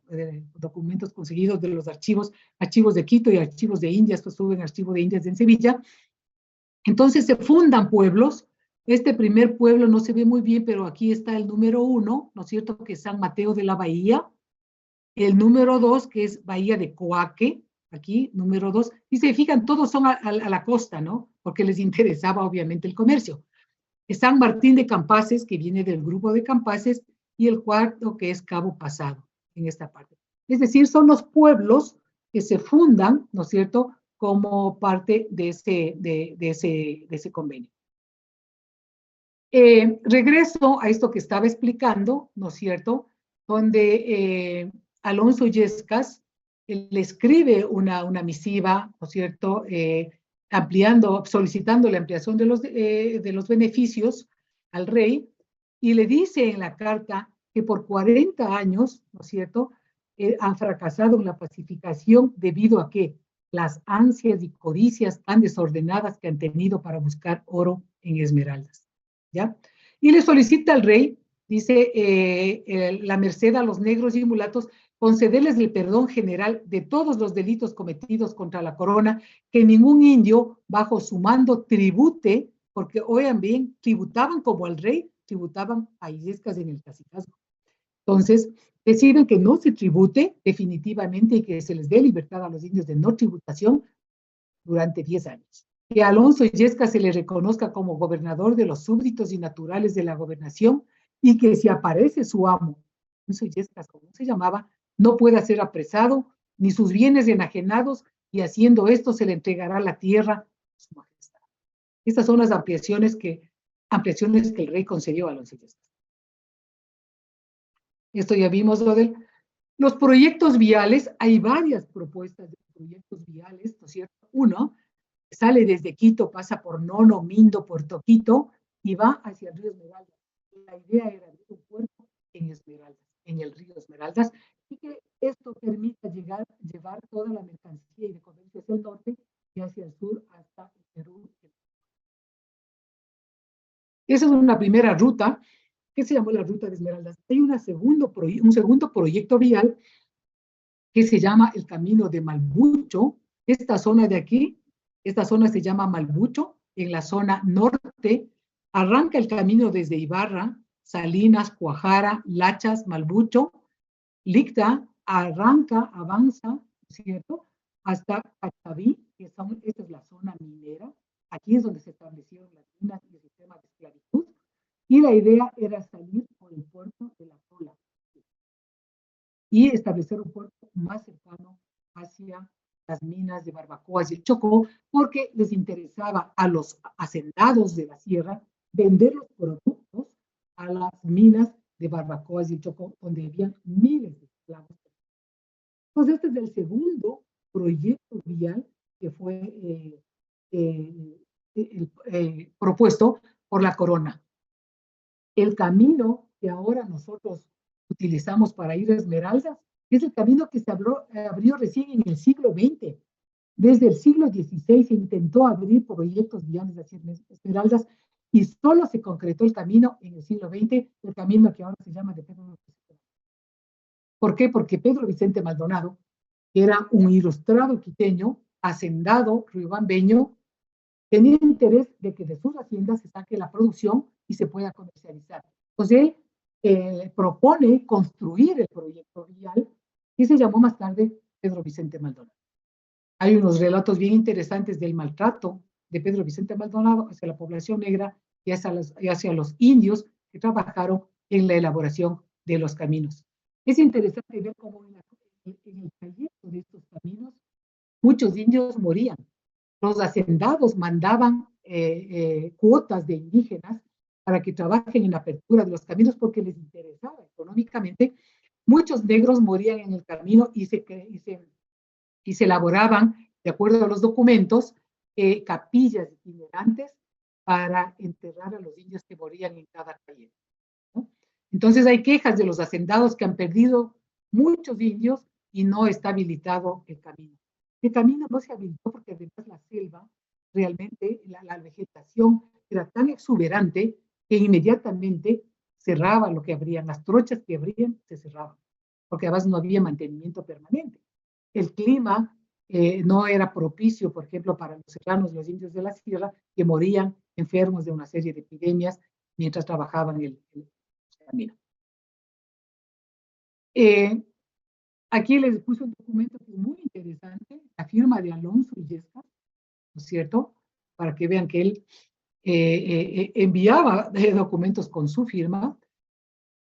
Documentos conseguidos de los archivos de Quito y archivos de Indias, esto estuvo en archivo de Indias en Sevilla. Entonces se fundan pueblos. Este primer pueblo no se ve muy bien, pero aquí está el número 1, ¿no es cierto?, que es San Mateo de la Bahía. El número 2, que es Bahía de Coaque, aquí, número 2. Y se fijan, todos son a la costa, ¿no? Porque les interesaba, obviamente, el comercio. San Martín de Campaces, que viene del grupo de Campaces, y el cuarto, que es Cabo Pasado, en esta parte. Es decir, son los pueblos que se fundan, ¿no es cierto?, como parte de ese convenio. Regreso a esto que estaba explicando, ¿no es cierto?, donde Alonso Illescas le escribe una misiva, ¿no es cierto?, solicitando la ampliación de los beneficios al rey, y le dice en la carta que por 40 años, ¿no es cierto?, han fracasado en la pacificación debido a que las ansias y codicias tan desordenadas que han tenido para buscar oro en Esmeraldas, ¿ya? Y le solicita al rey, dice, la merced a los negros y mulatos, concederles el perdón general de todos los delitos cometidos contra la corona, que ningún indio bajo su mando tribute, porque oigan bien, tributaban como al rey, tributaban a Illescas en el cacicazgo. Entonces, deciden que no se tribute definitivamente y que se les dé libertad a los indios de no tributación durante 10 años. Que a Alonso Illescas se le reconozca como gobernador de los súbditos y naturales de la gobernación, y que si aparece su amo, Alonso Illescas, como se llamaba, no pueda ser apresado, ni sus bienes enajenados, y haciendo esto se le entregará la tierra a su majestad. Estas son las ampliaciones que el rey concedió a Alonso Illescas. Esto ya vimos lo de los proyectos viales. Hay varias propuestas de proyectos viales, ¿no es cierto? Uno sale desde Quito, pasa por Nono, Mindo, Puerto Quito y va hacia el río Esmeraldas. La idea era abrir un puerto en Esmeraldas, en el río Esmeraldas, y que esto permita llevar toda la mercancía y de comercio hacia el norte y hacia el sur hasta el Perú. Esa es una primera ruta que se llamó la Ruta de Esmeraldas. Hay un segundo proyecto vial que se llama el Camino de Malbucho. Esta zona de aquí, esta zona se llama Malbucho, en la zona norte. Arranca el camino desde Ibarra, Salinas, Cuajara, Lachas, Malbucho, Licta, avanza, ¿cierto?, hasta Cachaví, esta es la zona minera. Aquí es donde se establecieron las minas y el sistema de esclavitud. Y la idea era salir por el puerto de La Tola y establecer un puerto más cercano hacia las minas de Barbacoas y el Chocó, porque les interesaba a los hacendados de la sierra vender los productos a las minas de Barbacoas y el Chocó, donde habían miles de esclavos. Entonces, este es el segundo proyecto vial que fue propuesto por la corona. El camino que ahora nosotros utilizamos para ir a Esmeraldas Es el camino que se abrió recién en el siglo XX. Desde el siglo XVI se intentó abrir proyectos viales hacia Esmeraldas y solo se concretó el camino en el siglo XX, el camino que ahora se llama de Pedro Vicente. ¿Por qué? Porque Pedro Vicente Maldonado era un ilustrado quiteño, hacendado riobambeño, tenía interés de que de sus haciendas se saque la producción y se pueda comercializar. Entonces él propone construir el proyecto vial que se llamó más tarde Pedro Vicente Maldonado. Hay unos relatos bien interesantes del maltrato de Pedro Vicente Maldonado hacia la población negra y hacia los indios que trabajaron en la elaboración de los caminos. Es interesante ver cómo en el trayecto de estos caminos muchos indios morían. Los hacendados mandaban cuotas de indígenas para que trabajen en la apertura de los caminos porque les interesaba económicamente. Muchos negros morían en el camino y se elaboraban, de acuerdo a los documentos, capillas itinerantes para enterrar a los indios que morían en cada calle, ¿no? Entonces hay quejas de los hacendados que han perdido muchos indios y no está habilitado el camino. El camino no se habilitó porque además la selva, realmente la vegetación era tan exuberante que inmediatamente cerraba lo que abrían, las trochas que abrían se cerraban, porque además no había mantenimiento permanente. El clima no era propicio, por ejemplo, para los serranos, los indios de la sierra, que morían enfermos de una serie de epidemias mientras trabajaban el camino. Aquí les puse un documento que es muy interesante, la firma de Alonso Illescas, ¿no es cierto? Para que vean que él enviaba documentos con su firma.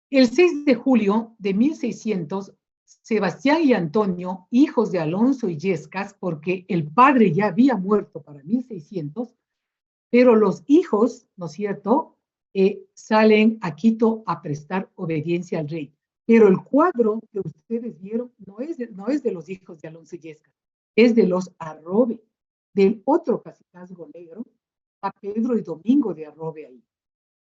El 6 de julio de 1600, Sebastián y Antonio, hijos de Alonso Illescas, porque el padre ya había muerto para 1600, pero los hijos, ¿no es cierto?, salen a Quito a prestar obediencia al rey. Pero el cuadro que ustedes vieron no es de los hijos de Alonso Illescas, es de los Arrobe, del otro cacicazgo negro, a Pedro y Domingo de Arrobe ahí.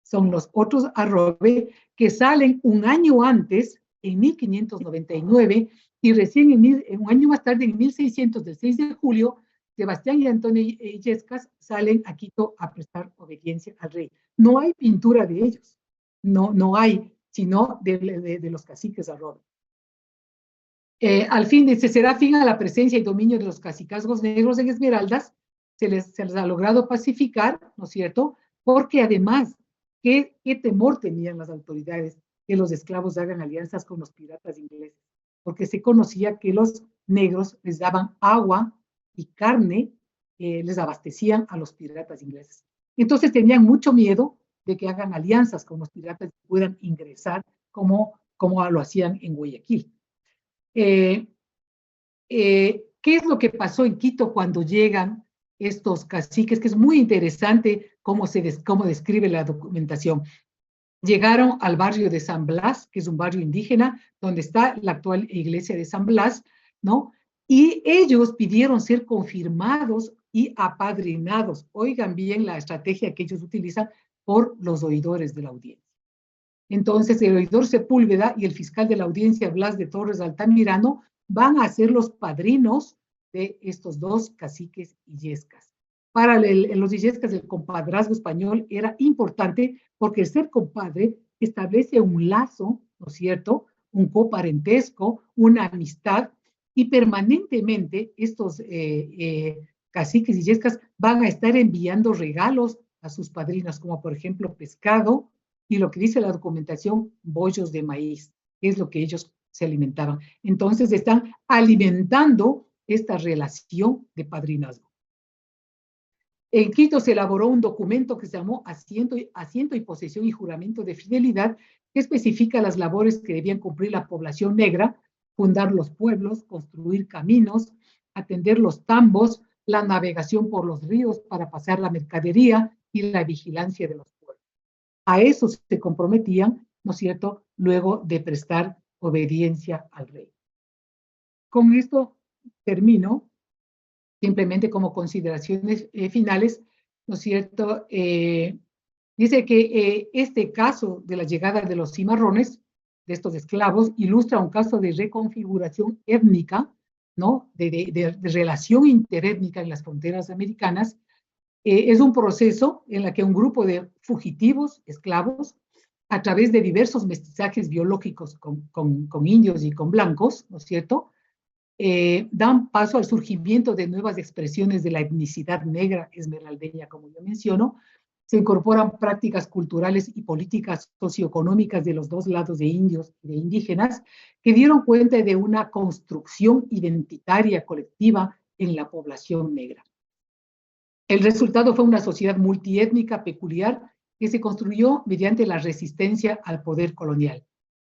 Son los otros Arrobe que salen un año antes, en 1599, y recién un año más tarde, en 1600, del 6 de julio, Sebastián y Antonio Illescas salen a Quito a prestar obediencia al rey. No hay pintura de ellos, no hay, sino de los caciques Arrobe. Al fin, se será fin a la presencia y dominio de los cacicazgos negros en Esmeraldas, se les ha logrado pacificar, ¿no es cierto? Porque además, ¿qué temor tenían las autoridades? Que los esclavos hagan alianzas con los piratas ingleses, porque se conocía que los negros les daban agua y carne, les abastecían a los piratas ingleses. Entonces tenían mucho miedo de que hagan alianzas con los piratas y puedan ingresar como lo hacían en Guayaquil. ¿Qué es lo que pasó en Quito cuando llegan estos caciques? Que es muy interesante cómo describe la documentación. Llegaron al barrio de San Blas, que es un barrio indígena, donde está la actual iglesia de San Blas, ¿no? Y ellos pidieron ser confirmados y apadrinados. Oigan bien la estrategia que ellos utilizan por los oidores de la audiencia. Entonces, el oidor Sepúlveda y el fiscal de la audiencia, Blas de Torres Altamirano, van a ser los padrinos de estos dos caciques illescas. Para los illescas, el compadrazgo español era importante porque el ser compadre establece un lazo, ¿no es cierto?, un coparentesco, una amistad, y permanentemente estos caciques illescas van a estar enviando regalos a sus padrinos, como por ejemplo pescado, y lo que dice la documentación, bollos de maíz, que es lo que ellos se alimentaban. Entonces están alimentando esta relación de padrinazgo. En Quito se elaboró un documento que se llamó Asiento y Posesión y Juramento de Fidelidad, que especifica las labores que debían cumplir la población negra: fundar los pueblos, construir caminos, atender los tambos, la navegación por los ríos para pasar la mercadería y la vigilancia de los pueblos. A eso se comprometían, ¿no es cierto?, luego de prestar obediencia al rey. Con esto termino, simplemente como consideraciones finales, ¿no es cierto? Dice que este caso de la llegada de los cimarrones de estos esclavos ilustra un caso de reconfiguración étnica, ¿no? De relación interétnica en las fronteras americanas. Es un proceso en el que un grupo de fugitivos, esclavos, a través de diversos mestizajes biológicos con indios y con blancos, ¿no es cierto?, dan paso al surgimiento de nuevas expresiones de la etnicidad negra esmeraldeña, como yo menciono. Se incorporan prácticas culturales y políticas socioeconómicas de los dos lados de indios y de indígenas que dieron cuenta de una construcción identitaria colectiva en la población negra. El resultado fue una sociedad multiétnica peculiar que se construyó mediante la resistencia al poder colonial,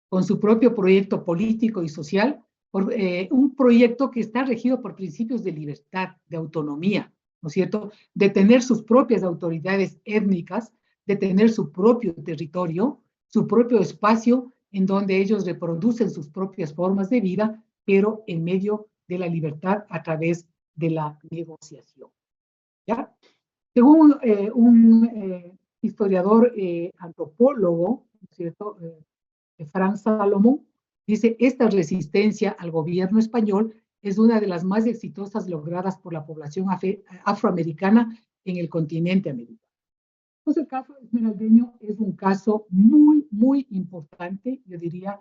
con su propio proyecto político y social, un proyecto que está regido por principios de libertad, de autonomía, ¿no es cierto?, de tener sus propias autoridades étnicas, de tener su propio territorio, su propio espacio en donde ellos reproducen sus propias formas de vida, pero en medio de la libertad a través de la negociación. ¿Ya? Según un historiador antropólogo, ¿no es cierto?, Franz Salomón, dice, esta resistencia al gobierno español es una de las más exitosas logradas por la población afroamericana en el continente americano. Entonces, el caso esmeraldeño es un caso muy, muy importante. Yo diría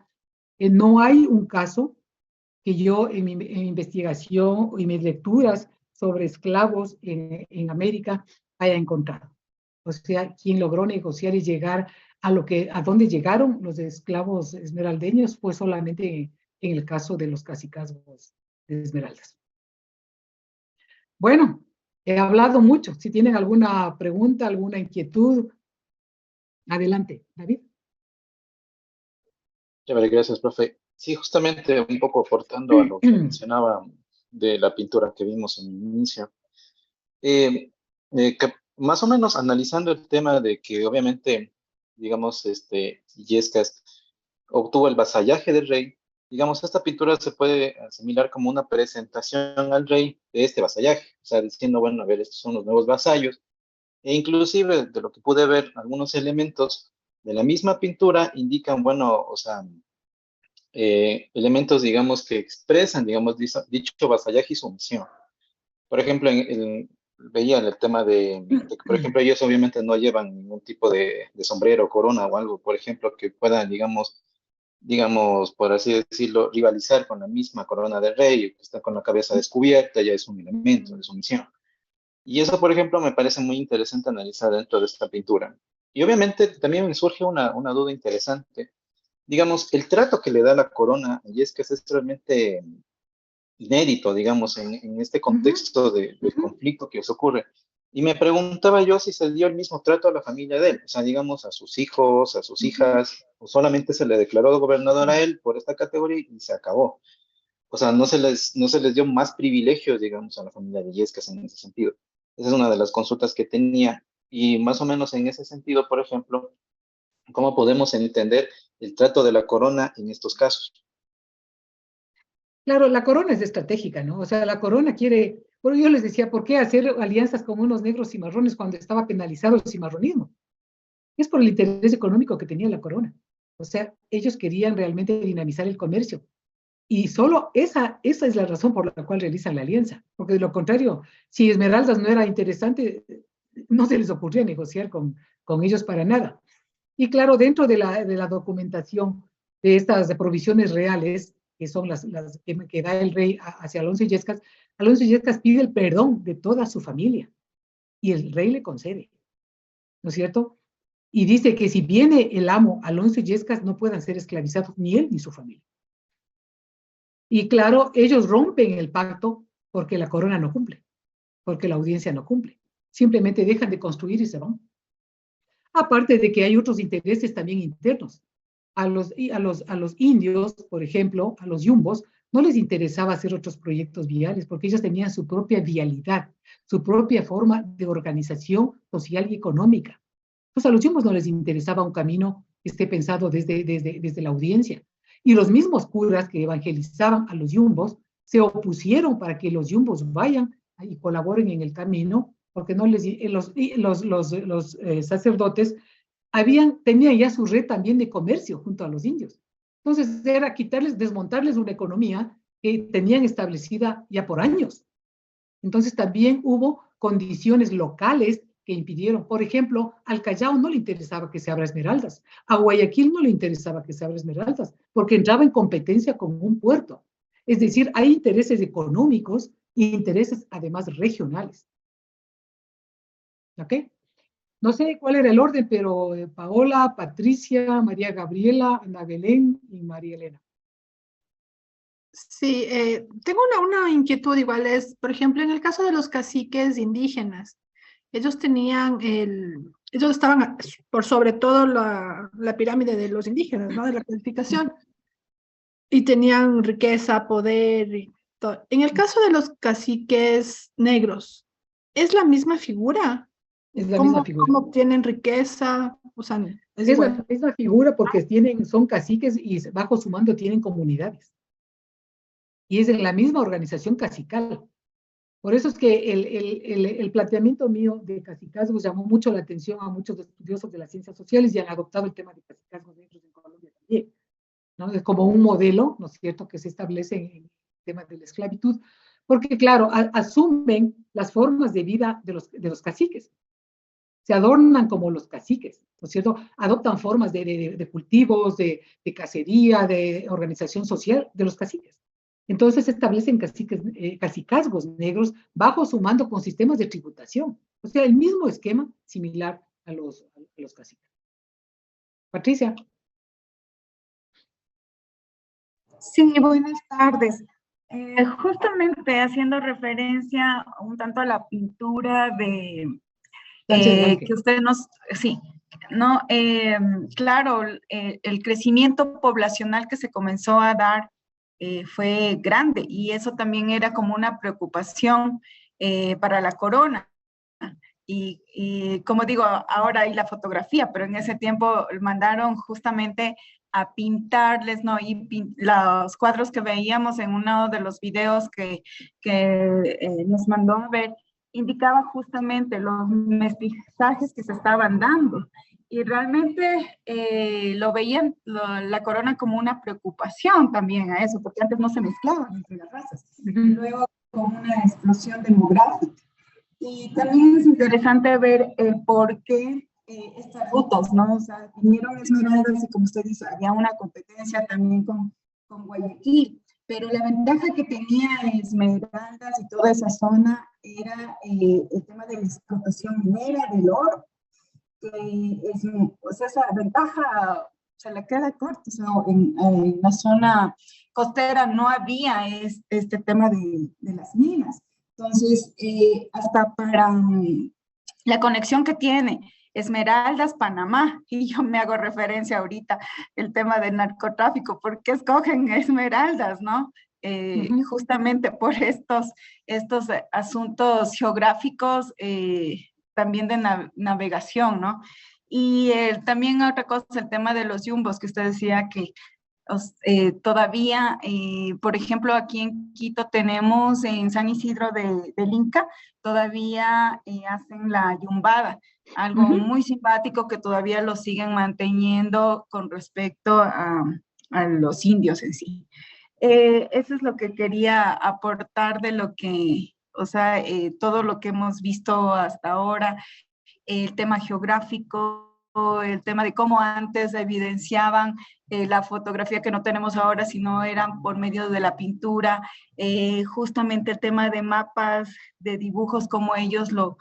que no hay un caso que yo en mi investigación y mis lecturas sobre esclavos en América haya encontrado. O sea, quien logró negociar y llegar a dónde llegaron los esclavos esmeraldeños fue solamente en el caso de los cacicazgos de Esmeraldas. Bueno, he hablado mucho. Si tienen alguna pregunta, alguna inquietud, adelante, David. Gracias, profe. Sí, justamente un poco aportando a lo que mencionaba de la pintura que vimos en el inicio. Más o menos analizando el tema de que obviamente, digamos, Illescas obtuvo el vasallaje del rey, digamos, esta pintura se puede asimilar como una presentación al rey de este vasallaje, o sea, diciendo, bueno, a ver, estos son los nuevos vasallos, e inclusive de lo que pude ver, algunos elementos de la misma pintura indican, bueno, o sea, elementos, digamos, que expresan, digamos, dicho vasallaje y sumisión. Por ejemplo, veía el tema de que, por ejemplo, ellos obviamente no llevan ningún tipo de sombrero, corona o algo, por ejemplo, que puedan, digamos, por así decirlo, rivalizar con la misma corona del rey, que está con la cabeza descubierta, ya es un elemento de sumisión. Y eso, por ejemplo, me parece muy interesante analizar dentro de esta pintura. Y obviamente también me surge una duda interesante. Digamos, el trato que le da la corona a Illescas es realmente inédito, digamos, en este contexto del conflicto que os ocurre. Y me preguntaba yo si se dio el mismo trato a la familia de él, o sea, digamos, a sus hijos, a sus hijas, o solamente se le declaró gobernador a él por esta categoría y se acabó. O sea, no se les dio más privilegios, digamos, a la familia de Illescas en ese sentido. Esa es una de las consultas que tenía. Y más o menos en ese sentido, por ejemplo, ¿cómo podemos entender el trato de la corona en estos casos? Claro, la corona es estratégica, ¿no? O sea, la corona quiere, bueno, yo les decía, ¿por qué hacer alianzas con unos negros cimarrones cuando estaba penalizado el cimarronismo? Es por el interés económico que tenía la corona. O sea, ellos querían realmente dinamizar el comercio. Y solo esa es la razón por la cual realizan la alianza. Porque de lo contrario, si Esmeraldas no era interesante, no se les ocurría negociar con ellos para nada. Y claro, dentro de la documentación de estas provisiones reales, que son las que da el rey hacia Alonso Illescas pide el perdón de toda su familia y el rey le concede, ¿no es cierto? Y dice que si viene el amo Alonso Illescas no puedan ser esclavizados ni él ni su familia. Y claro, ellos rompen el pacto porque la corona no cumple, porque la audiencia no cumple. Simplemente dejan de construir y se van. Aparte de que hay otros intereses también internos. A los indios, por ejemplo, a los yumbos, no les interesaba hacer otros proyectos viales porque ellos tenían su propia vialidad, su propia forma de organización social y económica. Pues a los yumbos no les interesaba un camino que esté pensado desde la audiencia. Y los mismos curas que evangelizaban a los yumbos se opusieron para que los yumbos vayan y colaboren en el camino, porque no los sacerdotes tenían ya su red también de comercio junto a los indios. Entonces era quitarles, desmontarles una economía que tenían establecida ya por años. Entonces también hubo condiciones locales que impidieron. Por ejemplo, al Callao no le interesaba que se abra Esmeraldas, a Guayaquil no le interesaba que se abra Esmeraldas, porque entraba en competencia con un puerto. Es decir, hay intereses económicos e intereses además regionales. ¿Ok? No sé cuál era el orden, pero Paola, Patricia, María Gabriela, Ana Belén y María Elena. Sí, tengo una inquietud igual, es, por ejemplo, en el caso de los caciques indígenas, ellos tenían ellos estaban por sobre todo la pirámide de los indígenas, ¿no? De la clasificación, y tenían riqueza, poder y todo. En el caso de los caciques negros, ¿es la misma figura? Es la misma figura. ¿Cómo obtienen riqueza? O sea, es Es igual. la misma figura porque son caciques y bajo su mando tienen comunidades. Y es en la misma organización cacical. Por eso es que el planteamiento mío de cacicazgos llamó mucho la atención a muchos estudiosos de las ciencias sociales y han adoptado el tema de cacicazgos negros en Colombia también, ¿no? Es como un modelo, ¿no es cierto?, que se establece en el tema de la esclavitud, porque claro, asumen las formas de vida de los caciques. Se adornan como los caciques, ¿no es cierto? Adoptan formas de cultivos, de cacería, de organización social de los caciques. Entonces se establecen cacicazgos negros bajo su mando con sistemas de tributación. O sea, el mismo esquema similar a los caciques. Patricia. Sí, buenas tardes. Justamente haciendo referencia un tanto a la pintura de que usted nos, sí, no, claro, el crecimiento poblacional que se comenzó a dar fue grande y eso también era como una preocupación para la corona. Y como digo, ahora hay la fotografía, pero en ese tiempo mandaron justamente a pintarles, ¿no? Y los cuadros que veíamos en uno de los videos que nos mandó a ver, indicaba justamente los mestizajes que se estaban dando. Y realmente lo veían la corona como una preocupación también a eso, porque antes no se mezclaban entre las razas. Y luego con una explosión demográfica. Y también es interesante ver por qué estas rutas, ¿no? O sea, vinieron Esmeraldas y como usted dice, había una competencia también con Guayaquil, pero la ventaja que tenía Esmeraldas y toda esa zona era el tema de la explotación minera, del oro, que es, o sea, esa ventaja se le queda corta, o sea, en la zona costera no había este tema de las minas. Entonces, hasta para la conexión que tiene Esmeraldas, Panamá, y yo me hago referencia ahorita el tema del narcotráfico, ¿por qué escogen Esmeraldas, no? Justamente por estos asuntos geográficos, también de navegación, ¿no? Y también otra cosa, el tema de los yumbos, que usted decía que todavía, por ejemplo, aquí en Quito tenemos en San Isidro del Inca, todavía hacen la yumbada, algo muy simpático que todavía lo siguen manteniendo con respecto a los indios en sí. Eso es lo que quería aportar de lo que, o sea, todo lo que hemos visto hasta ahora, el tema geográfico, el tema de cómo antes evidenciaban la fotografía que no tenemos ahora, sino eran por medio de la pintura, justamente el tema de mapas, de dibujos, cómo ellos lo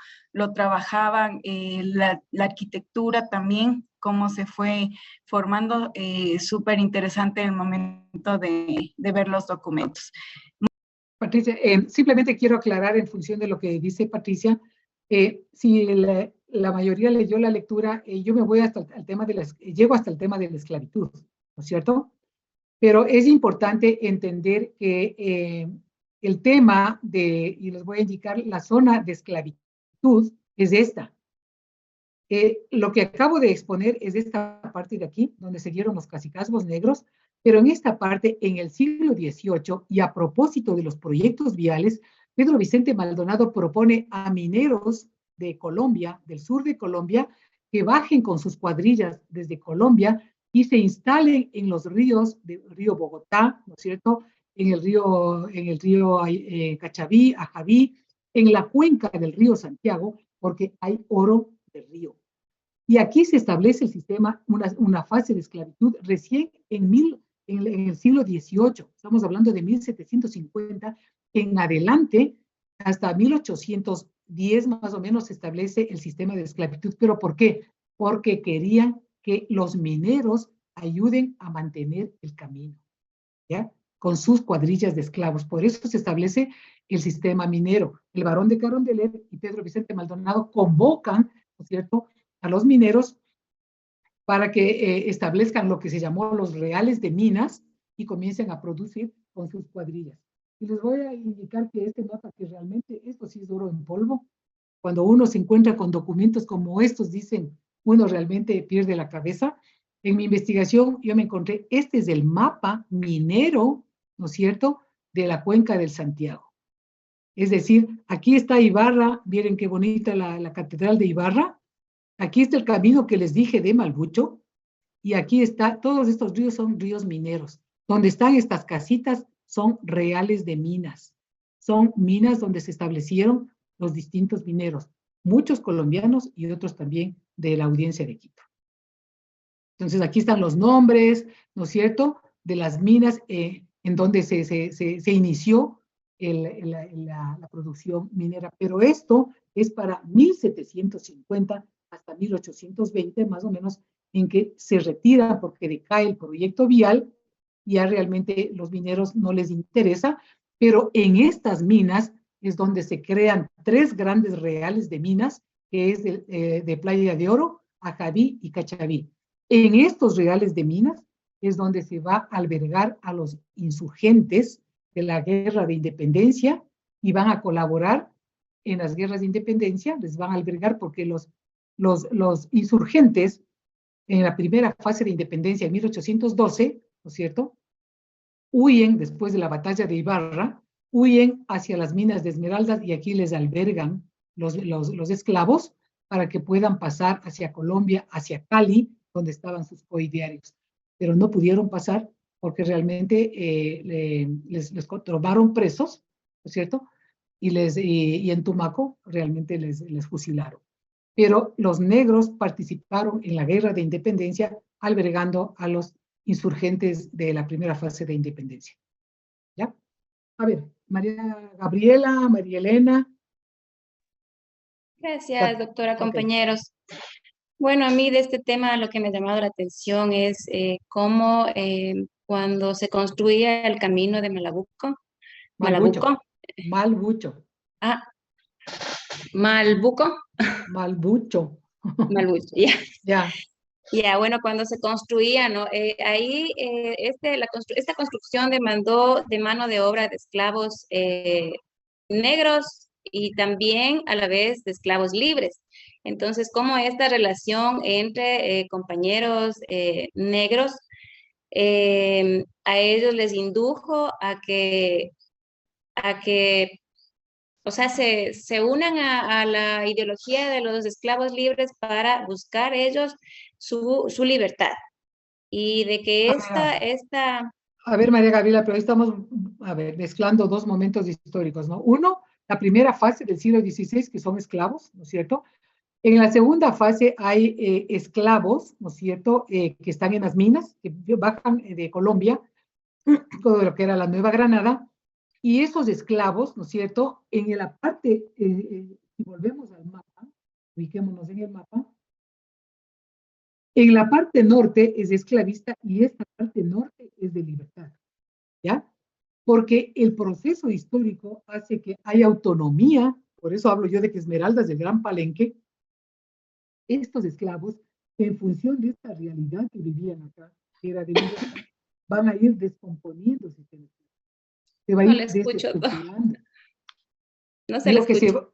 trabajaban, la arquitectura también, cómo se fue formando, súper interesante el momento de ver los documentos. Patricia, simplemente quiero aclarar en función de lo que dice Patricia, si la mayoría leyó la lectura, yo me voy hasta el tema llego hasta el tema de la esclavitud, ¿no es cierto? Pero es importante entender que el tema y les voy a indicar, la zona de esclavitud es esta. Lo que acabo de exponer es esta parte de aquí, donde se dieron los cacicazgos negros, pero en esta parte, en el siglo XVIII, y a propósito de los proyectos viales, Pedro Vicente Maldonado propone a mineros de Colombia, del sur de Colombia, que bajen con sus cuadrillas desde Colombia y se instalen en los ríos, del río Bogotá, ¿no es cierto?, en el río Cachaví, Ajaví, en la cuenca del río Santiago, porque hay oro del río. Y aquí se establece el sistema, una fase de esclavitud recién en el siglo XVIII, estamos hablando de 1750, en adelante, hasta 1810 más o menos se establece el sistema de esclavitud. ¿Pero por qué? Porque querían que los mineros ayuden a mantener el camino, ¿ya?, con sus cuadrillas de esclavos. Por eso se establece el sistema minero. El barón de Carondelet y Pedro Vicente Maldonado convocan, ¿no es cierto?, a los mineros para que establezcan lo que se llamó los reales de minas y comiencen a producir con sus cuadrillas. Y les voy a indicar que este mapa, que realmente esto sí es oro en polvo, cuando uno se encuentra con documentos como estos, dicen, uno realmente pierde la cabeza. En mi investigación yo me encontré, este es el mapa minero, ¿no es cierto?, de la cuenca del Santiago. Es decir, aquí está Ibarra, miren qué bonita la catedral de Ibarra, aquí está el camino que les dije de Malbucho, y aquí está, todos estos ríos son ríos mineros. Donde están estas casitas son reales de minas. Son minas donde se establecieron los distintos mineros, muchos colombianos y otros también de la audiencia de Quito. Entonces aquí están los nombres, ¿no es cierto?, de las minas en donde se inició la producción minera. Pero esto es para 1750 hasta 1820, más o menos, en que se retira porque decae el proyecto vial, ya realmente los mineros no les interesa, pero en estas minas es donde se crean 3 grandes reales de minas, que es de Playa de Oro, Ajaví y Cachaví. En estos reales de minas es donde se va a albergar a los insurgentes de la guerra de independencia y van a colaborar en las guerras de independencia, les van a albergar porque los insurgentes en la primera fase de independencia en 1812, ¿no es cierto?, huyen después de la batalla de Ibarra, huyen hacia las minas de esmeraldas y aquí les albergan los esclavos para que puedan pasar hacia Colombia, hacia Cali, donde estaban sus coidiarios. Pero no pudieron pasar porque realmente les tomaron presos, ¿no es cierto?, y en Tumaco realmente les fusilaron. Pero los negros participaron en la guerra de independencia albergando a los insurgentes de la primera fase de independencia. ¿Ya? A ver, María Gabriela, María Elena. Gracias, doctora, compañeros. Bueno, a mí de este tema lo que me ha llamado la atención es cómo cuando se construía el camino de Malbuco. Ah, Malbuco. Malbucho. Malbucho, ya. Ya. Ya, bueno, cuando se construía, ¿no? Ahí esta construcción demandó de mano de obra de esclavos negros y también a la vez de esclavos libres. Entonces, ¿cómo esta relación entre compañeros negros a ellos les indujo a que o sea, se unan a la ideología de los esclavos libres para buscar ellos su libertad? Y de que A ver, María Gabriela, pero ahí estamos, mezclando 2 momentos históricos, ¿no? Uno, la primera fase del siglo XVI, que son esclavos, ¿no es cierto? En la segunda fase hay esclavos, ¿no es cierto?, que están en las minas, que bajan de Colombia, todo lo que era la Nueva Granada, y esos esclavos, ¿no es cierto?, en la parte, si volvemos al mapa, ubiquémonos en el mapa, en la parte norte es esclavista y esta parte norte es de libertad, ¿ya? Porque el proceso histórico hace que haya autonomía, por eso hablo yo de que Esmeraldas del Gran Palenque, estos esclavos, en función de esta realidad que vivían acá, que era de libertad, van a ir descomponiéndose. Se va a ir desestructurando. No se le escucha.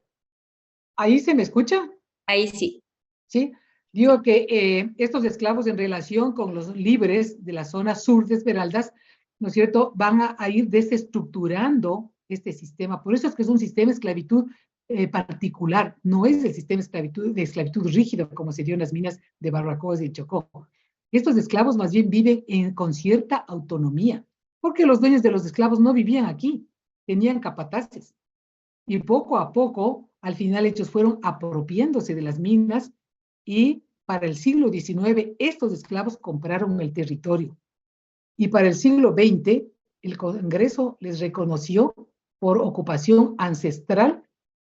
¿Ahí se me escucha? Ahí sí. ¿Sí? Digo que estos esclavos en relación con los libres de la zona sur de Esmeraldas, ¿no es cierto?, van a ir desestructurando este sistema. Por eso es que es un sistema de esclavitud particular, no es el sistema de esclavitud rígido como se dio en las minas de Barbacoas y Chocó. Estos esclavos más bien viven con cierta autonomía, porque los dueños de los esclavos no vivían aquí, tenían capataces. Y poco a poco, al final, ellos fueron apropiándose de las minas y para el siglo XIX, estos esclavos compraron el territorio. Y para el siglo XX, el Congreso les reconoció por ocupación ancestral,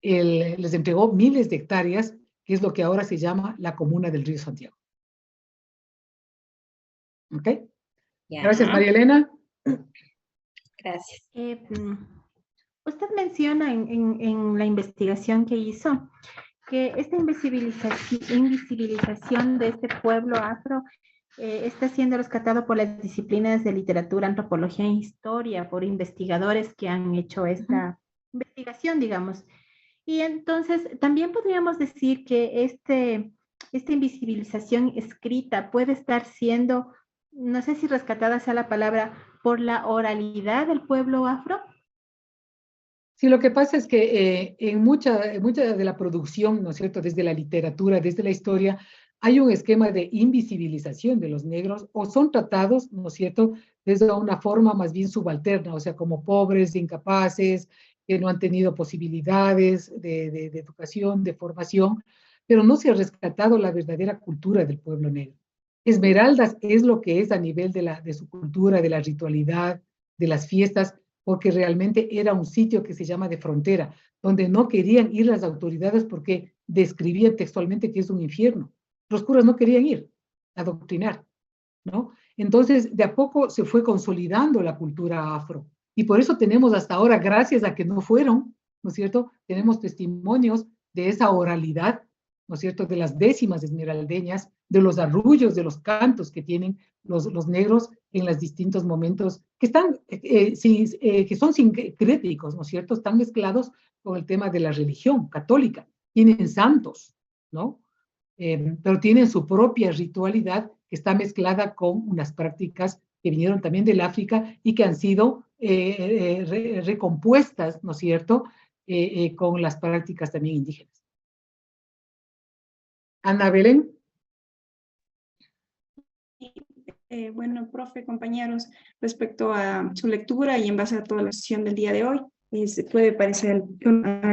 les entregó miles de hectáreas, que es lo que ahora se llama la Comuna del Río Santiago. ¿Ok? Ya. Gracias, María Elena. Gracias. Usted menciona en la investigación que hizo que esta invisibilización de este pueblo afro está siendo rescatado por las disciplinas de literatura, antropología e historia, por investigadores que han hecho esta investigación, digamos. Y entonces también podríamos decir que esta invisibilización escrita puede estar siendo, no sé si rescatada sea la palabra, por la oralidad del pueblo afro. Sí, lo que pasa es que en mucha de la producción, ¿no es cierto?, desde la literatura, desde la historia, hay un esquema de invisibilización de los negros, o son tratados, ¿no es cierto?, desde una forma más bien subalterna, o sea, como pobres, incapaces, que no han tenido posibilidades de educación, de formación, pero no se ha rescatado la verdadera cultura del pueblo negro. Esmeraldas es lo que es a nivel de su cultura, de la ritualidad, de las fiestas, porque realmente era un sitio que se llama de frontera, donde no querían ir las autoridades porque describían textualmente que es un infierno. Los curas no querían ir a adoctrinar, ¿no? Entonces, de a poco se fue consolidando la cultura afro. Y por eso tenemos hasta ahora, gracias a que no fueron, ¿no es cierto?, tenemos testimonios de esa oralidad, ¿no es cierto?, de las décimas esmeraldeñas, de los arrullos, de los cantos que tienen los negros en los distintos momentos, que están, que son sincréticos, ¿no es cierto?, están mezclados con el tema de la religión católica. Tienen santos, ¿no? Pero tienen su propia ritualidad que está mezclada con unas prácticas que vinieron también del África y que han sido recompuestas, ¿no es cierto?, con las prácticas también indígenas. Ana Belén. Bueno, profe, compañeros, respecto a su lectura y en base a toda la sesión del día de hoy, se puede parecer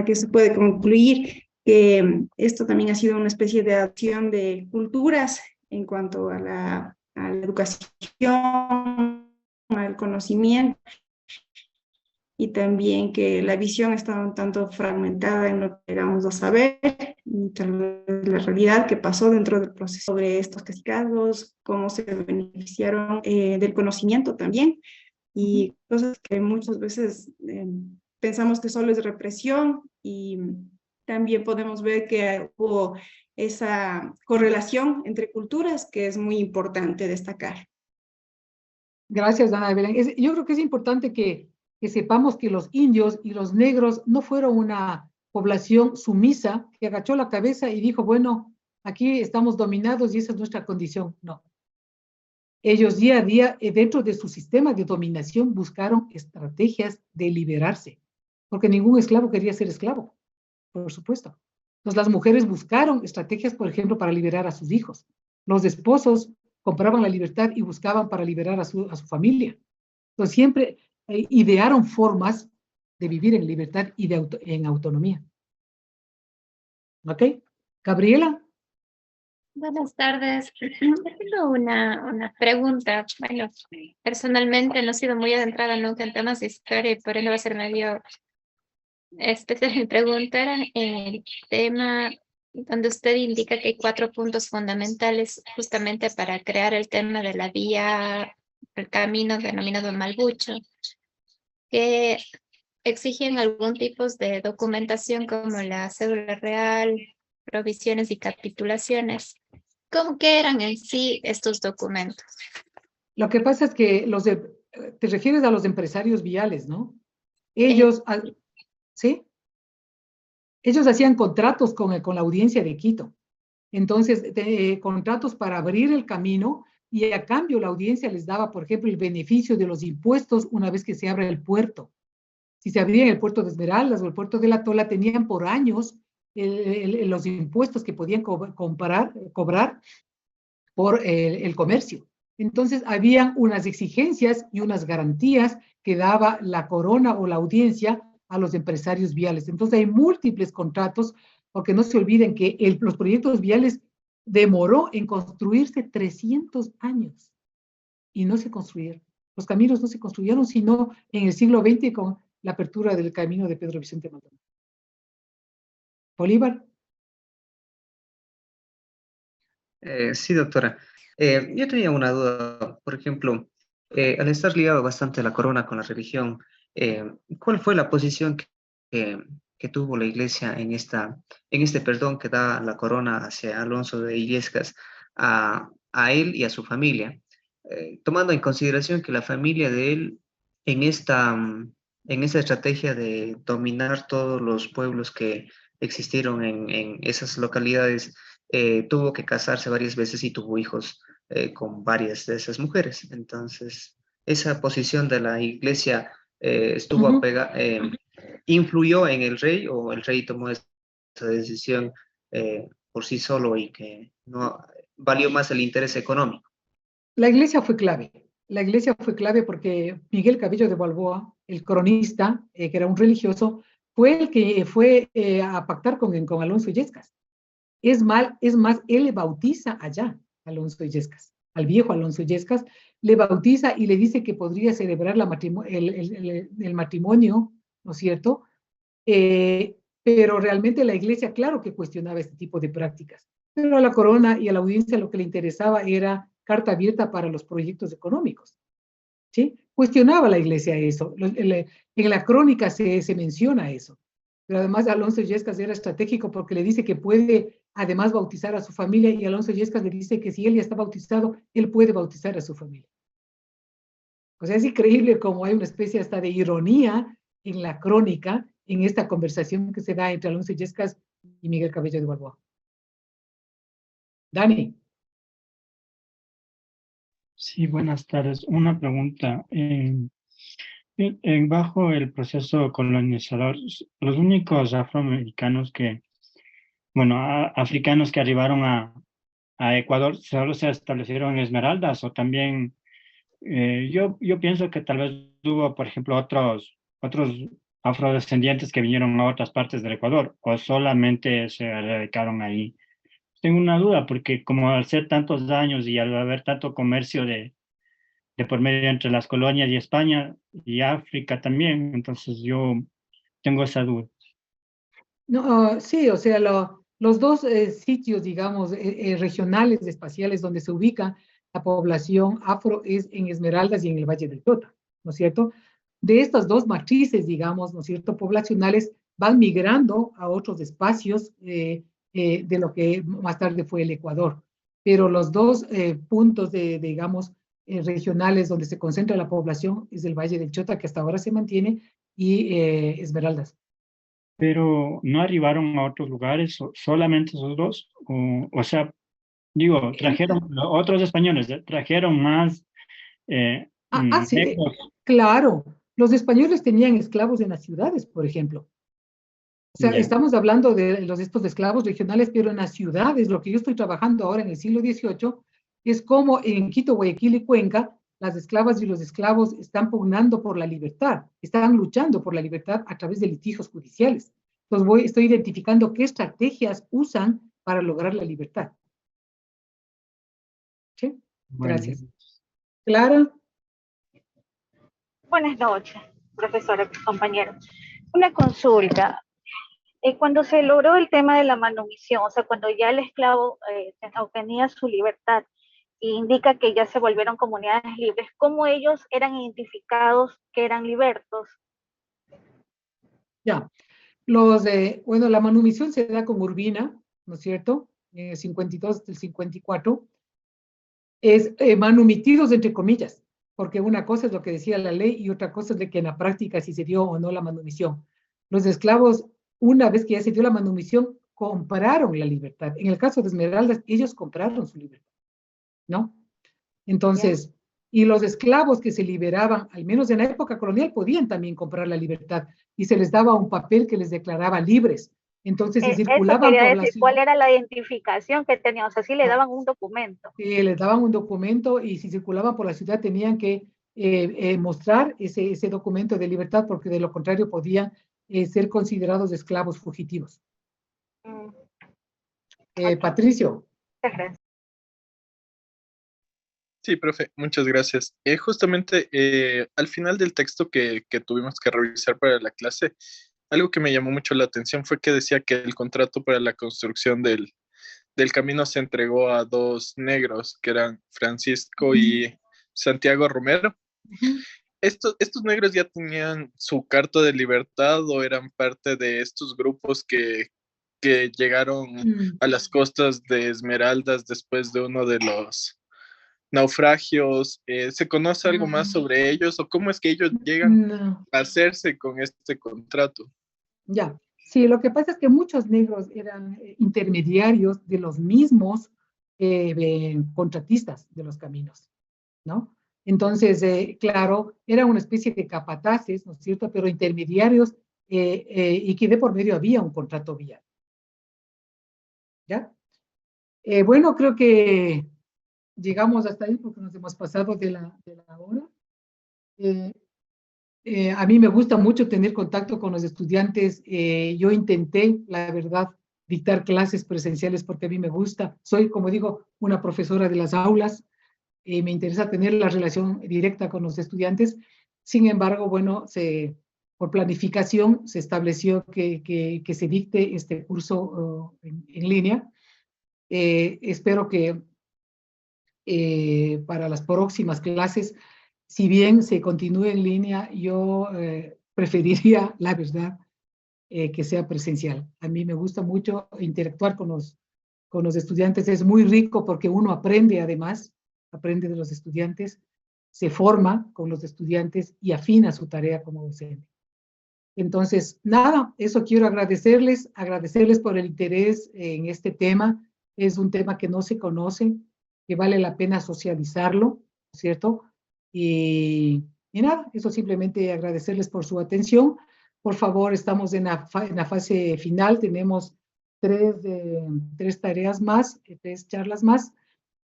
que se puede concluir que esto también ha sido una especie de adopción de culturas en cuanto a la educación, al conocimiento, y también que la visión estaba un tanto fragmentada en lo que llegamos a saber y tal vez la realidad que pasó dentro del proceso sobre estos casos, cómo se beneficiaron del conocimiento también, y cosas que muchas veces pensamos que solo es represión, y también podemos ver que hubo esa correlación entre culturas que es muy importante destacar. Gracias, Ana Belén. Yo creo que es importante que sepamos que los indios y los negros no fueron una población sumisa que agachó la cabeza y dijo, bueno, aquí estamos dominados y esa es nuestra condición. No. Ellos día a día, dentro de su sistema de dominación, buscaron estrategias de liberarse, porque ningún esclavo quería ser esclavo, por supuesto. Entonces las mujeres buscaron estrategias, por ejemplo, para liberar a sus hijos. Los esposos compraban la libertad y buscaban para liberar a su familia. Entonces siempre idearon formas de vivir en libertad y en autonomía. ¿Ok? Gabriela. Buenas tardes. Yo tengo una pregunta. Bueno, personalmente no he sido muy adentrada nunca en temas de historia y por eso va a ser medio especial mi pregunta. Era el tema donde usted indica que hay 4 puntos fundamentales justamente para crear el tema de la vía, el camino denominado Malbucho, que exigen algún tipo de documentación como la cédula real, provisiones y capitulaciones. ¿Cómo que eran en sí estos documentos? Lo que pasa es que te refieres a los empresarios viales, ¿no? Ellos, ¿sí? Ellos hacían contratos con la audiencia de Quito. Entonces, contratos para abrir el camino y a cambio la audiencia les daba, por ejemplo, el beneficio de los impuestos una vez que se abre el puerto. Si se abría el puerto de Esmeraldas o el puerto de La Tola, tenían por años los impuestos que podían cobrar por el comercio. Entonces, habían unas exigencias y unas garantías que daba la corona o la audiencia a los empresarios viales. Entonces, hay múltiples contratos, porque no se olviden que los proyectos viales demoró en construirse 300 años y no se construyeron. Los caminos no se construyeron sino en el siglo XX con la apertura del camino de Pedro Vicente Maldonado. Bolívar. Sí, doctora. Yo tenía una duda, por ejemplo, al estar ligado bastante la corona con la religión, ¿cuál fue la posición que tuvo la iglesia en este perdón que da la corona hacia Alonso de Illescas a él y a su familia? Tomando en consideración que la familia de él en esta estrategia de dominar todos los pueblos que existieron en esas localidades, tuvo que casarse varias veces y tuvo hijos con varias de esas mujeres. Entonces, esa posición de la iglesia estuvo influyó en el rey, o el rey tomó esa decisión por sí solo y que no valió más el interés económico. La iglesia fue clave. La iglesia fue clave porque Miguel Cabello de Balboa, el cronista, que era un religioso, fue el que fue a pactar con Alonso Illescas. Es más, él le bautiza allá a Alonso Illescas, al viejo Alonso Illescas, le bautiza y le dice que podría celebrar el matrimonio, ¿no es cierto? Pero realmente la iglesia, claro que cuestionaba este tipo de prácticas. Pero a la corona y a la audiencia lo que le interesaba era carta abierta para los proyectos económicos. ¿Sí? Cuestionaba la iglesia eso. En la crónica se menciona eso. Pero además Alonso Illescas era estratégico porque le dice que puede además bautizar a su familia, y Alonso Illescas le dice que si él ya está bautizado, él puede bautizar a su familia. O sea, es increíble cómo hay una especie hasta de ironía en la crónica, en esta conversación que se da entre Alonso Illescas y Miguel Cabello de Balboa. Dani. Sí, buenas tardes. Una pregunta. Bajo el proceso colonizador, los únicos afroamericanos africanos que arribaron a Ecuador, ¿solo se establecieron en Esmeraldas o también, yo pienso que tal vez hubo, por ejemplo, otros afrodescendientes que vinieron a otras partes del Ecuador, o solamente se radicaron ahí? Tengo una duda, porque como al ser tantos años y al haber tanto comercio de por medio entre las colonias y España y África también, entonces yo tengo esa duda. No, sí, o sea, los dos sitios, digamos, regionales, espaciales, donde se ubica la población afro es en Esmeraldas y en el Valle del Chota, ¿no es cierto? De estas dos matrices, digamos, ¿no es cierto?, poblacionales, van migrando a otros espacios de lo que más tarde fue el Ecuador. Pero los dos puntos digamos, regionales donde se concentra la población es el Valle del Chota, que hasta ahora se mantiene, y Esmeraldas. Pero ¿no arribaron a otros lugares, solamente esos dos? O sea, digo, trajeron, otros españoles, trajeron más sí, claro. Los españoles tenían esclavos en las ciudades, por ejemplo. O sea, estamos hablando de estos esclavos regionales, pero en las ciudades, lo que yo estoy trabajando ahora en el siglo XVIII, es como en Quito, Guayaquil y Cuenca, las esclavas y los esclavos están pugnando por la libertad, están luchando por la libertad a través de litigios judiciales. Entonces estoy identificando qué estrategias usan para lograr la libertad. ¿Sí? Gracias. Clara. Buenas noches, profesora, compañeros. Una consulta. Cuando se logró el tema de la manumisión, o sea, cuando ya el esclavo obtenía su libertad, y indica que ya se volvieron comunidades libres, ¿cómo ellos eran identificados que eran libertos? Ya, bueno, la manumisión se da con Urbina, ¿no es cierto? En el 52 hasta el 54, es manumitidos entre comillas, porque una cosa es lo que decía la ley y otra cosa es de que en la práctica si se dio o no la manumisión. Los esclavos, una vez que ya se dio la manumisión, compraron la libertad. En el caso de Esmeraldas, ellos compraron su libertad, ¿no? Entonces, y los esclavos que se liberaban, al menos en la época colonial, podían también comprar la libertad y se les daba un papel que les declaraba libres. Entonces, si Eso circulaban quería por la decir, ciudad, ¿cuál era la identificación que tenían? O sea, sí le daban un documento. les daban un documento y si circulaban por la ciudad tenían que mostrar ese documento de libertad, porque de lo contrario podían ser considerados esclavos fugitivos. Patricio. Muchas gracias. Sí, profe, muchas gracias. Justamente al final del texto que tuvimos que revisar para la clase, algo que me llamó mucho la atención fue que decía que el contrato para la construcción del camino se entregó a dos negros, que eran Francisco y Santiago Romero. ¿Estos negros ya tenían su carta de libertad o eran parte de estos grupos que llegaron a las costas de Esmeraldas después de uno de los naufragios? ¿Se conoce algo más sobre ellos o cómo es que ellos llegan a hacerse con este contrato? Ya, sí, lo que pasa es que muchos negros eran intermediarios de los mismos contratistas de los caminos, ¿no? Entonces, claro, era una especie de capataces, ¿no es cierto?, pero intermediarios y que de por medio había un contrato vial. ¿Ya? Bueno, creo que llegamos hasta ahí porque nos hemos pasado de la hora. A mí me gusta mucho tener contacto con los estudiantes. Yo intenté, la verdad, dictar clases presenciales porque a mí me gusta. Soy, como digo, una profesora de las aulas. Me interesa tener la relación directa con los estudiantes. Sin embargo, bueno, por planificación se estableció que se dicte este curso en línea. Espero que para las próximas clases, si bien se continúe en línea, yo preferiría, la verdad, que sea presencial. A mí me gusta mucho interactuar con los estudiantes. Es muy rico porque uno aprende, además, aprende de los estudiantes, se forma con los estudiantes y afina su tarea como docente. Entonces, nada, eso quiero agradecerles por el interés en este tema. Es un tema que no se conoce, que vale la pena socializarlo, ¿cierto? Y nada, eso simplemente agradecerles por su atención. Por favor, estamos en la fase final, tenemos tres tareas más, 3 charlas más,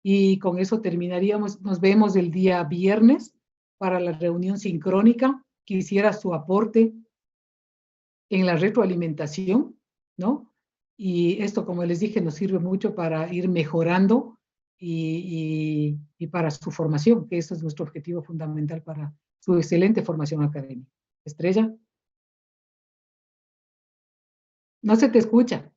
y con eso terminaríamos. Nos vemos el día viernes para la reunión sincrónica. Quisiera su aporte en la retroalimentación, ¿no? Y esto, como les dije, nos sirve mucho para ir mejorando y para su formación, que eso es nuestro objetivo fundamental para su excelente formación académica. Estrella. No se te escucha.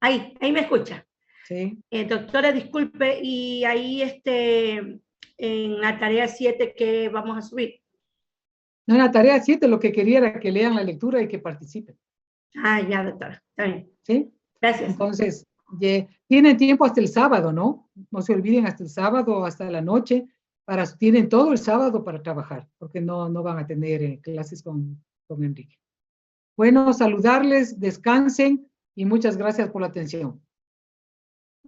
Ahí me escucha. Sí. Doctora, disculpe, y ahí en la tarea 7, ¿qué vamos a subir? No, en la tarea 7 lo que quería era que lean la lectura y que participen. Ah, ya, doctora, está bien. ¿Sí? Gracias. Entonces, tienen tiempo hasta el sábado, ¿no? No se olviden, hasta el sábado, hasta la noche, tienen todo el sábado para trabajar, porque no van a tener clases con Enrique. Bueno, saludarles, descansen y muchas gracias por la atención.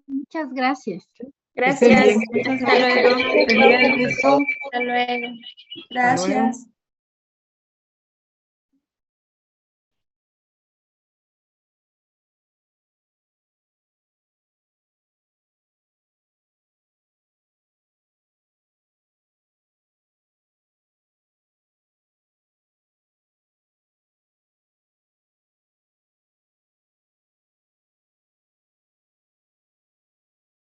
Muchas gracias. Gracias. Hasta luego. Hasta luego. Hasta luego. Gracias.